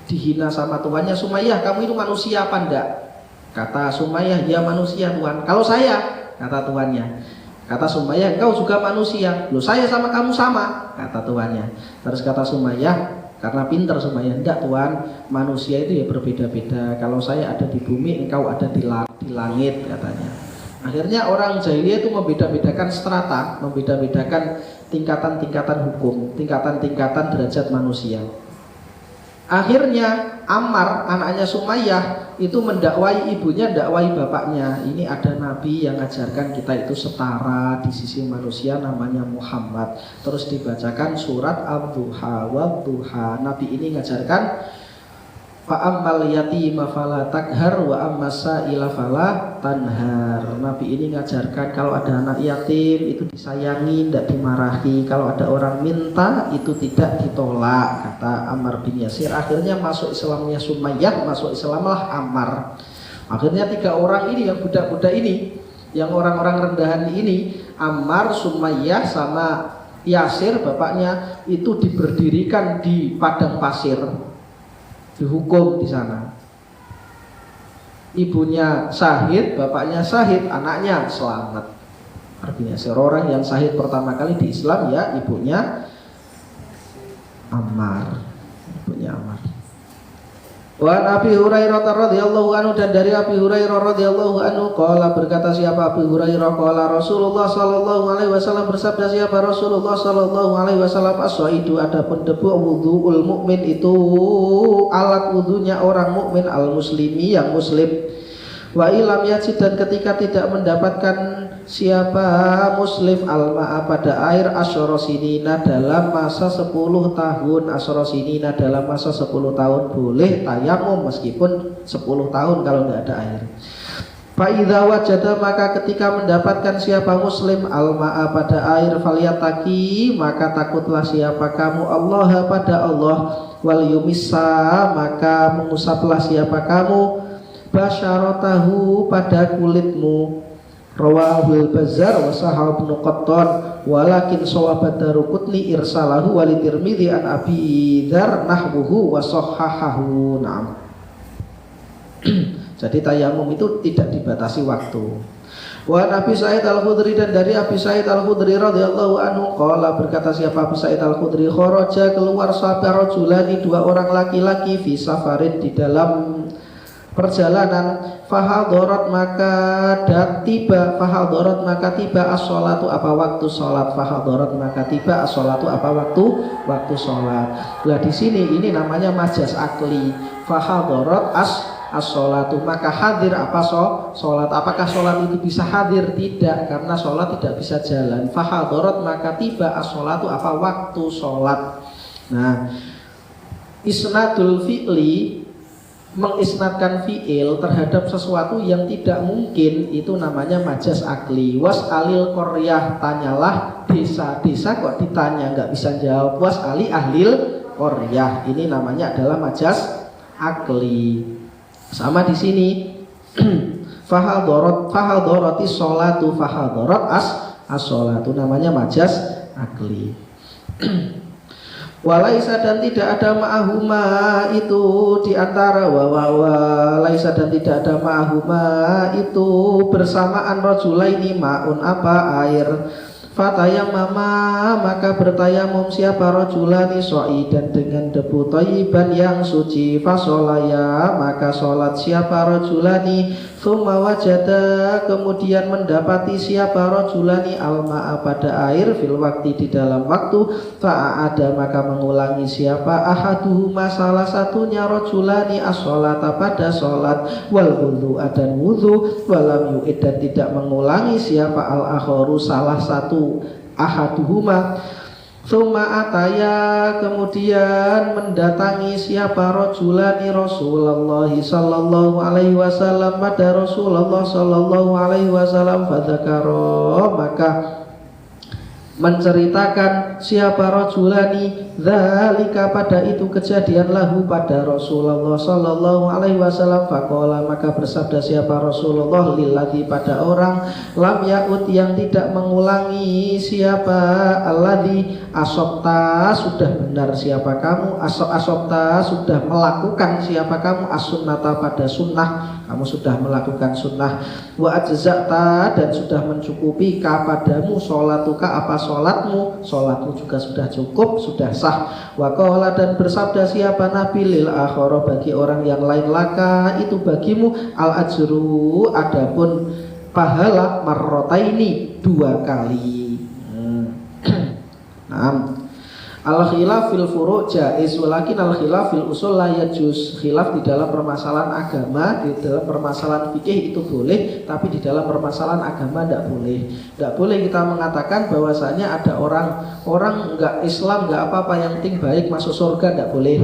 dihina sama tuannya. Sumayyah, kamu itu manusia apa enggak? Kata Sumayyah, ya manusia Tuhan. Kalau saya, kata tuannya. Kata Sumayyah, engkau juga manusia. Loh, saya sama kamu sama, kata tuannya. Terus kata Sumayyah, karena pintar Sumayyah, enggak Tuhan, manusia itu ya berbeda-beda. Kalau saya ada di bumi, engkau ada di langit, katanya. Akhirnya orang jahiliyah itu membeda-bedakan strata, membeda-bedakan tingkatan-tingkatan hukum, tingkatan-tingkatan derajat manusia. Akhirnya Ammar, anaknya Sumayyah, itu mendakwai ibunya, dakwai bapaknya. Ini ada nabi yang ngajarkan kita itu setara di sisi manusia, namanya Muhammad. Terus dibacakan surat Ad-Duha wad-Duha. Nabi ini ngajarkan fa'ammal yatima fala takhar wa ammas sa'ila fala tanhar. Nabi ini ngajarkan kalau ada anak yatim itu disayangi, tidak dimarahi. Kalau ada orang minta itu tidak ditolak, kata Ammar bin Yasir. Akhirnya masuk Islamnya Sumayyah, masuk Islamlah Ammar. Akhirnya 3 orang ini yang budak-budak ini, yang orang-orang rendahan ini, Ammar, Sumayyah sama Yasir bapaknya, itu diberdirikan di padang pasir, dihukum di sana. Ibunya syahid, bapaknya syahid, anaknya selamat. Artinya seorang yang syahid pertama kali di Islam ya ibunya Ammar. Wa Abi Hurairah radhiyallahu anhu, dan dari Abi Hurairah radhiyallahu anhu qala, berkata siapa Abi Hurairah, qala Rasulullah sallallahu alaihi wasallam, bersabda siapa Rasulullah sallallahu alaihi wasallam, as-saidu, adapun debu wudhuul mukmin, itu alat wudhunya orang mukmin, al muslimi, yang muslim. Wa ilam yajid, dan ketika tidak mendapatkan siapa muslim al-ma'a, pada air, asyara sinina, dalam masa 10 tahun, asyara sinina, dalam masa 10 tahun, boleh tayamum meskipun 10 tahun kalau tidak ada air. Fa'idha wajada, maka ketika mendapatkan siapa muslim al-ma'a, pada air, falyataki, maka takutlah siapa kamu Allah, pada Allah, wal yumissa, maka mengusaplah siapa kamu basyaratahu, pada kulitmu. Rawahul Bazzar wa sahab Ibnu Qattan, walakin shawaba Daruqutni irsalahu wa li Tirmidzi an Abi Dzar nahwuhu wa sahhahahu. Naam. Jadi tayamum itu tidak dibatasi waktu. Wa Nabi Sa'id Al-Khudri, dan dari Abi Sa'id Al-Khudri radhiyallahu anhu qala, berkata siapa Abi Sa'id Al-Khudri, kharaja, keluar sapa rajulani, 2 orang laki-laki, fi safarin, di dalam perjalanan, fahadharat, maka tiba, fahadharat, maka tiba, as-sholatu, apa waktu sholat, fahadharat, maka tiba, as-sholatu, apa waktu sholat. Nah di sini ini namanya majas akli. Fahadharat as-sholatu, maka hadir apa sholat. Apakah sholat itu bisa hadir? Tidak, karena sholat tidak bisa jalan. Fahadharat, maka tiba, as-sholatu, apa waktu sholat. Nah, isnadul fi'li, mengisnadkan fi'il terhadap sesuatu yang tidak mungkin, itu namanya majas akli. Was'alil qaryah, tanyalah desa-desa, kok ditanya nggak bisa jawab. Was'ali ahlil qaryah, ini namanya adalah majas akli. Sama di sini. Fahadharati sholatu, fahadharat as-sholatu, namanya majas akli. Walaisa, dan tidak ada ma'ahuma, itu diantara walaisa, dan tidak ada ma'ahuma, itu bersamaan rajulaini, ma'un, apa air. Fatayamama, maka bertayamum siapa rajulani, dan dengan debu thayyiban, yang suci. Fasolaya, maka sholat siapa rajulani. Thumma wajada, kemudian mendapati siapa rajulani al-ma'a, pada air, fil waktu, di dalam waktu. Fa'ada, maka mengulangi siapa ahaduhuma, salah satunya rajulani, as-sholata, pada sholat, wal wudhu'a, dan wudhu, walam yu'id, dan tidak mengulangi siapa al-akharu, salah satu ahaduhuma. Tsumma ataya, kemudian mendatangi siapa rajulani Rasulullah sallallahu alaihi wasallam, pada Rasulullah sallallahu alaihi wasallam. Fadzakara, maka menceritakan siapa rajulani dzalika, pada itu kejadian, lahu, pada Rasulullah sallallahu alaihi wasallam. Faqala, maka bersabda siapa Rasulullah, lilladzi, pada orang, lam yaud, yang tidak mengulangi siapa, alladzi asabta, sudah benar siapa kamu, asabta, sudah melakukan siapa kamu, as-sunnata, pada sunnah, kamu sudah melakukan sunnah. Wa ajza'ta, dan sudah mencukupi ka, padamu, sholatuka, apa sholatmu, sholatmu juga sudah cukup, sudah sah. Wa qala, dan bersabda siapa Nabi, lil akhara, bagi orang yang lain, laka, itu bagimu, al ajru, adapun pahala, marrotaini, 2 kali. Nah, al-khilaf fil furu' jaiz, walakin al-khilaf fil usul la yajuz. Khilaf di dalam permasalahan agama, di dalam permasalahan fikih itu boleh, tapi di dalam permasalahan agama tidak boleh. Tidak boleh kita mengatakan bahwasanya ada orang enggak Islam enggak apa-apa, yang penting baik masuk surga, tidak boleh.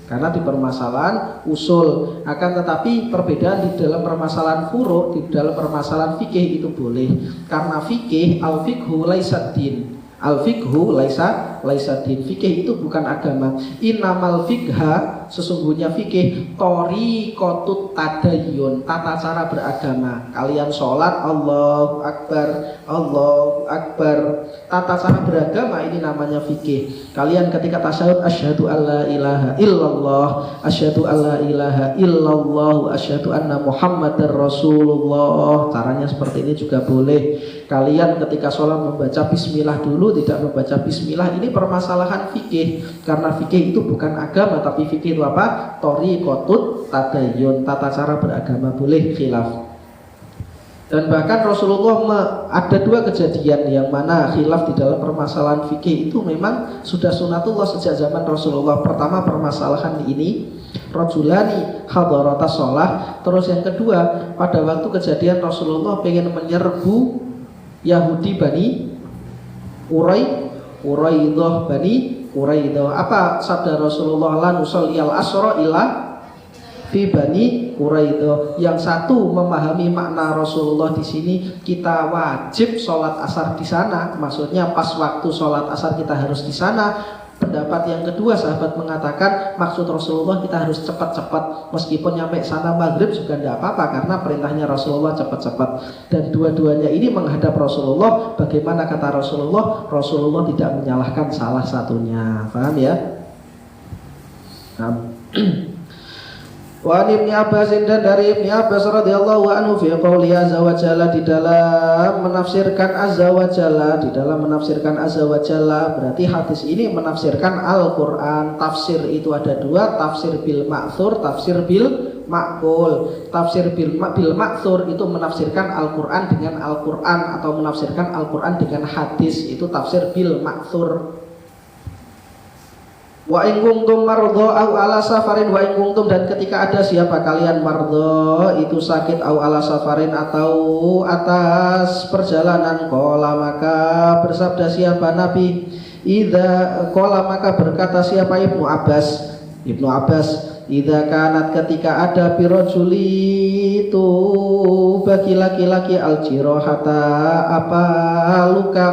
Karena di permasalahan usul. Akan tetapi perbedaan di dalam permasalahan furu', di dalam permasalahan fikih itu boleh. Karena fikih, al-fiqhu laisa din. Al-fiqhu laisa din. Fikih itu bukan agama. Innamal fiqha, sesungguhnya fikih, thariqatut tadayyun, tata cara beragama. Kalian sholat, Allahu Akbar, Allahu Akbar, tata cara beragama, ini namanya fikih. Kalian ketika tasyahud, asyhadu alla ilaha illallah, asyhadu alla ilaha illallah, asyhadu anna muhammadar rasulullah, caranya seperti ini juga boleh. Kalian ketika sholat membaca bismillah dulu, tidak membaca bismillah, ini permasalahan fikih. Karena fikih itu bukan agama, tapi fikih itu apa? Thariqatut tadayyun, tata cara beragama boleh khilaf. Dan bahkan Rasulullah ada dua kejadian yang mana khilaf di dalam permasalahan fikih itu memang sudah sunatullah sejak zaman Rasulullah. Pertama permasalahan ini rajulani hadaratas shalah. Terus yang kedua pada waktu kejadian Rasulullah pengen menyerbu Yahudi Bani Quraidah Bani Quraidah. Apa sabda Rasulullah? La nusalliyal asra illa fi Bani Quraidah. Yang satu memahami makna Rasulullah di sini kita wajib sholat asar di sana. Maksudnya pas waktu sholat asar kita harus di sana. Pendapat yang kedua sahabat mengatakan maksud Rasulullah kita harus cepat-cepat, meskipun nyampe sana maghrib juga tidak apa-apa karena perintahnya Rasulullah cepat-cepat. Dan dua-duanya ini menghadap Rasulullah. Bagaimana kata Rasulullah? Rasulullah tidak menyalahkan salah satunya. Paham ya? Wa Ibnu Abbas, dan dari Ibnu Abbas radhiyallahu anhu fi qouli azza wa jalla, di dalam menafsirkan azza wa jalla, berarti hadis ini menafsirkan Al-Qur'an. Tafsir itu ada dua, tafsir bil ma'thur, tafsir bil ma'qul. Tafsir bil ma'thur itu menafsirkan Al-Qur'an dengan Al-Qur'an atau menafsirkan Al-Qur'an dengan hadis, itu tafsir bil ma'thur. Wa in kuntum mardha au ala safarin, wa in kuntum, dan ketika ada siapa kalian mardha itu sakit, au ala safarin atau atas perjalanan, qala maka bersabda siapa Nabi, idza qala maka berkata siapa Ibnu Abbas, idza kanat ketika ada birajuli itu bagi laki-laki al-jirahata apa luka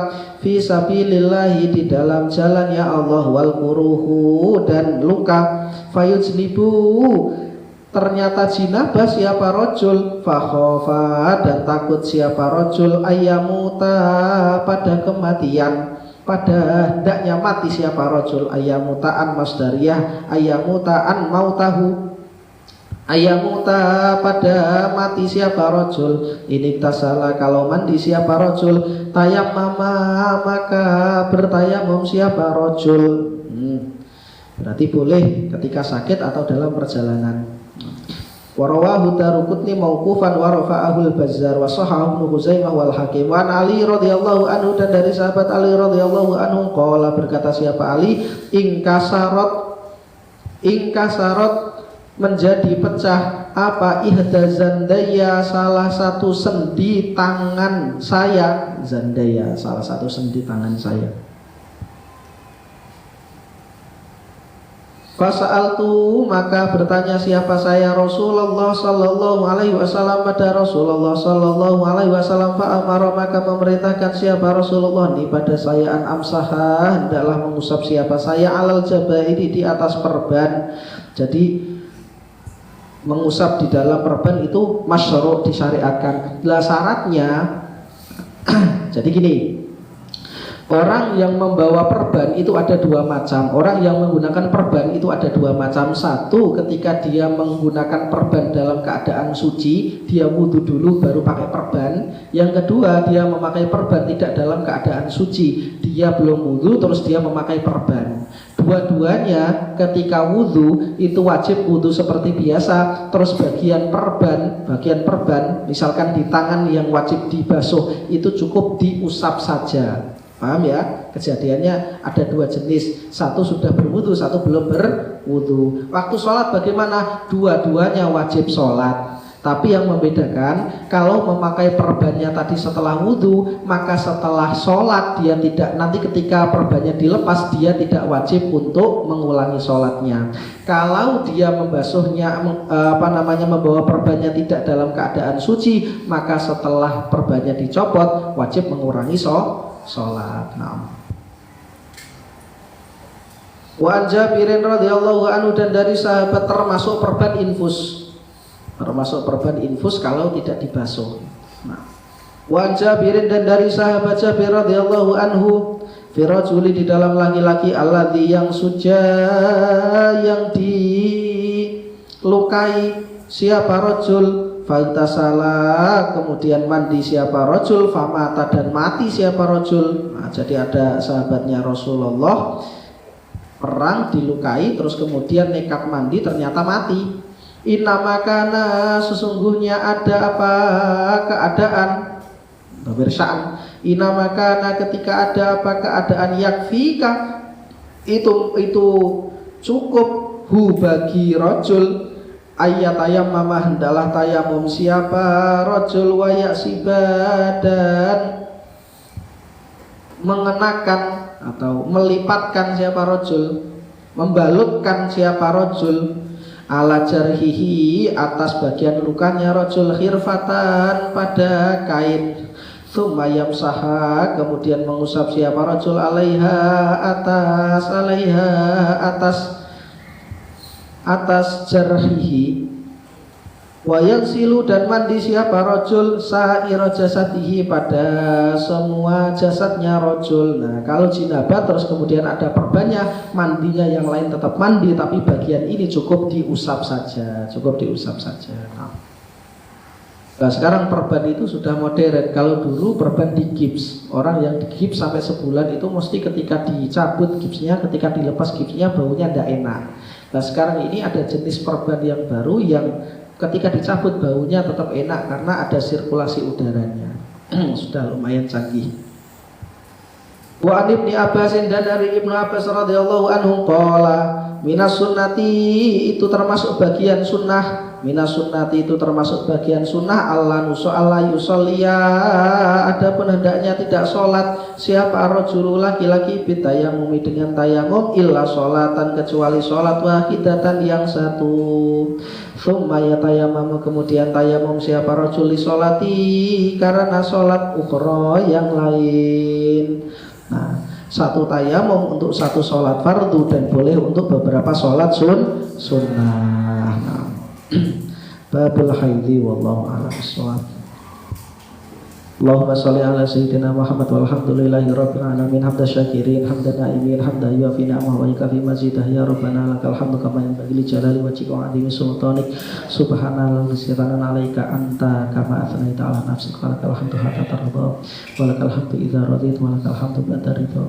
fi sabilillahi di dalam jalan ya Allah, wal kuruhu dan luka, fayujnibu ternyata jinabah siapa rojul, fakhofa dan takut siapa rojul, ayamuta pada kematian, pada hendaknya mati siapa rojul, ayamutaan masdariyah, ayamutaan mautahu, ayamuta pada mati siapa rojul, ini tasala kalau mandi siapa rojul, tayammama maka bertayamum siapa rojul. Berarti boleh ketika sakit atau dalam perjalanan. Warawahu Daruqutni mauqufan wa rafa'ahu al-Bazzar wa sahahu Ibnu Khuzaimah wal Hakim. Wa Ali radhiyallahu anhu, dan dari sahabat Ali radhiyallahu anhu qala berkata siapa Ali, ingkasarot menjadi pecah apa ihda zandaya salah satu sendi tangan saya, zandaya salah satu sendi tangan saya. Fasa'altu maka bertanya siapa saya Rasulullah sallallahu alaihi wasallam pada Rasulullah sallallahu alaihi wasallam, fa'amara maka memerintahkan siapa Rasulullah ini pada saya, an amsaha hendaklah mengusap siapa saya alal jabairi di atas perban. Jadi mengusap di dalam perban itu masyru' disyariatkan. Lah syaratnya jadi gini, orang yang membawa perban itu ada dua macam. Orang yang menggunakan perban itu ada dua macam. Satu, ketika dia menggunakan perban dalam keadaan suci, dia wudhu dulu baru pakai perban. Yang kedua, dia memakai perban tidak dalam keadaan suci, dia belum wudhu terus dia memakai perban. Dua-duanya ketika wudhu itu wajib wudhu seperti biasa. Terus bagian perban misalkan di tangan yang wajib dibasuh itu cukup diusap saja. Paham ya? Kejadiannya ada dua jenis. Satu sudah berwudu, satu belum berwudu. Waktu sholat bagaimana? Dua-duanya wajib sholat. Tapi yang membedakan, kalau memakai perbannya tadi setelah wudu, maka setelah sholat dia tidak, nanti ketika perbannya dilepas dia tidak wajib untuk mengulangi sholatnya. Kalau dia membasuhnya, membawa perbannya tidak dalam keadaan suci, maka setelah perbannya dicopot wajib mengurangi sholat. Wa an Jabirin radhiyallahu anhu, dan dari sahabat termasuk perban infus kalau tidak dibasuh. Wa an Jabirin, dan dari sahabat Jabir radhiyallahu anhu, firajuli di dalam laki-laki alladzi yang suja yang dilukai siapa rajul, faltasala kemudian mandi siapa rajul, famata dan mati siapa rajul. Jadi ada sahabatnya Rasulullah perang, dilukai, terus kemudian nekat mandi, ternyata mati. Inamakana sesungguhnya ada apa keadaan, bersaan. Inamakana ketika ada apa keadaan yakfika itu cukup hu bagi rojul ayatayam mama hendalah tayamum siapa rojul wayaksiba dan mengenakan atau melipatkan siapa rojul, membalutkan siapa rojul ala jarhihi atas bagian lukanya rojul khirfatan pada kain, tsumma yamsaha kemudian mengusap siapa rojul alaiha atas jarhihi, wa yaghsilu dan mandi siapa rojul sa'ira jasadihi pada semua jasadnya rojul. Nah kalau jinabah terus kemudian ada perbannya, mandinya yang lain tetap mandi, tapi bagian ini cukup diusap saja. Nah sekarang perban itu sudah modern. Kalau dulu perban di gips, orang yang di gips sampai sebulan itu mesti ketika dicabut gipsnya, ketika dilepas gipsnya baunya tidak enak. Nah sekarang ini ada jenis perban yang baru yang ketika dicabut baunya tetap enak karena ada sirkulasi udaranya. Sudah lumayan canggih. Wa an Ibnu Abbasin dan dari Ibnu Abbas radhiyallahu anhu qala minas sunnati itu termasuk bagian sunnah. Minas sunnati itu termasuk bagian sunnah Allah yusolliya adapun hendaknya tidak sholat siapa rojulu laki-laki bitayamumi dengan tayamum illa sholatan kecuali sholat wahidatan yang satu. Tsumma yatayamamu kemudian tayamum siapa rojuli sholati karena sholat ukhra yang lain. Nah satu tayamum untuk satu sholat fardu dan boleh untuk beberapa sholat sunnah. Babul haidhi wallahu a'lam bishawab. Allahumma sholli ala sayyidina Muhammad walhamdulillahi rabbil alamin hamdan syakirin hamdan na'imin hamdan yuafi ni'amahu wa yukafi mazidah ya rabbana lakal hamdu kama yanbaghi li jalali wajhika wa 'azimi sultanik subhanallah sirran 'alaika anta kama athnaita 'ala nafsika lakal hamdu hatta tarda wa lakal hamdu idza radita wa lakal hamdu ba'da ridha.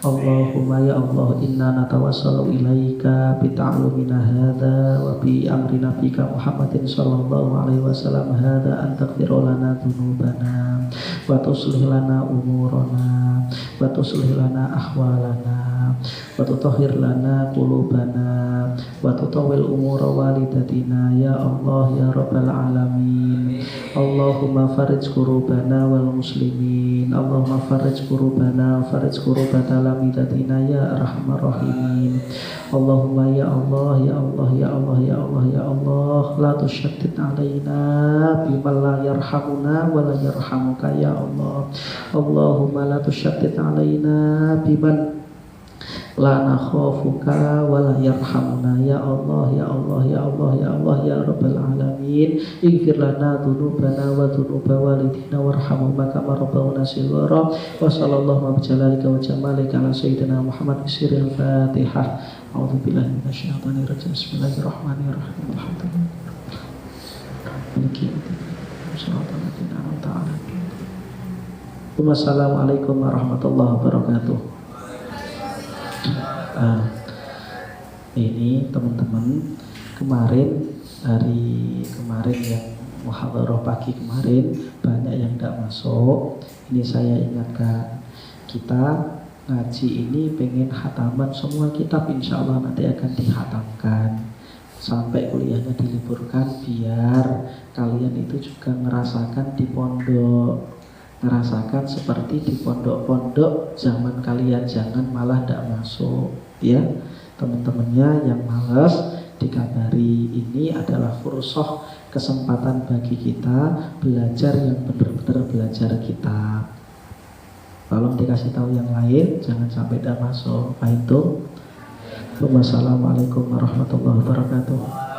Allahumma ya Allah inna natawassalu ilaika bi ta'lumina hadza wa bi amri nabiyika Muhammadin sallallahu alaihi wasallam hadza an taghfir lana dzunubana wa tuslih lana umurana wa tuslih lana ahwalana wa tutahhir lana qulubana wa tutawwil umura walidatina ya Allah ya rabbal alamin. Allahumma farij kurubana wal muslimin. Allahumma farij kurubana farij kurubata lamidatina ya arhamar rahimin. Allahumma ya Allah ya Allah ya Allah ya Allah ya Allah la tushaddid alaina biman la yarhamuna wa la yarhamuka ya Allah. Allahumma la tushaddid alaina biman la nakhafuka wa la yarhamuna ya Allah ya Allah ya Allah ya Allah ya rabbal alamin. Ighfir lana dzunubana wa dzunuba walidina warhamhuma kama rabbawna shighara. Wa sallallahu wa jalalika wa jamalika ala sayyidina Muhammad bisiril Fatihah. A'udzu billahi minasyaitonir rajim. Bismillahirrahmanirrahim. Wassalamualaikum warahmatullahi wabarakatuh. Ini teman-teman hari kemarin yang muhadharah pagi kemarin banyak yang tidak masuk. Ini saya ingatkan, kita ngaji ini pengen khataman semua kitab, insya Allah nanti akan dihatamkan sampai kuliahnya diliburkan, biar kalian itu juga ngerasakan di pondok, ngerasakan seperti di pondok-pondok zaman kalian, jangan malah tidak masuk ya. Teman-temannya yang malas dikabari, ini adalah fursah, kesempatan bagi kita belajar yang benar-benar belajar kitab. Tolong dikasih tahu yang lain, jangan sampai tidak masuk. Itu. Wassalamualaikum warahmatullahi wabarakatuh.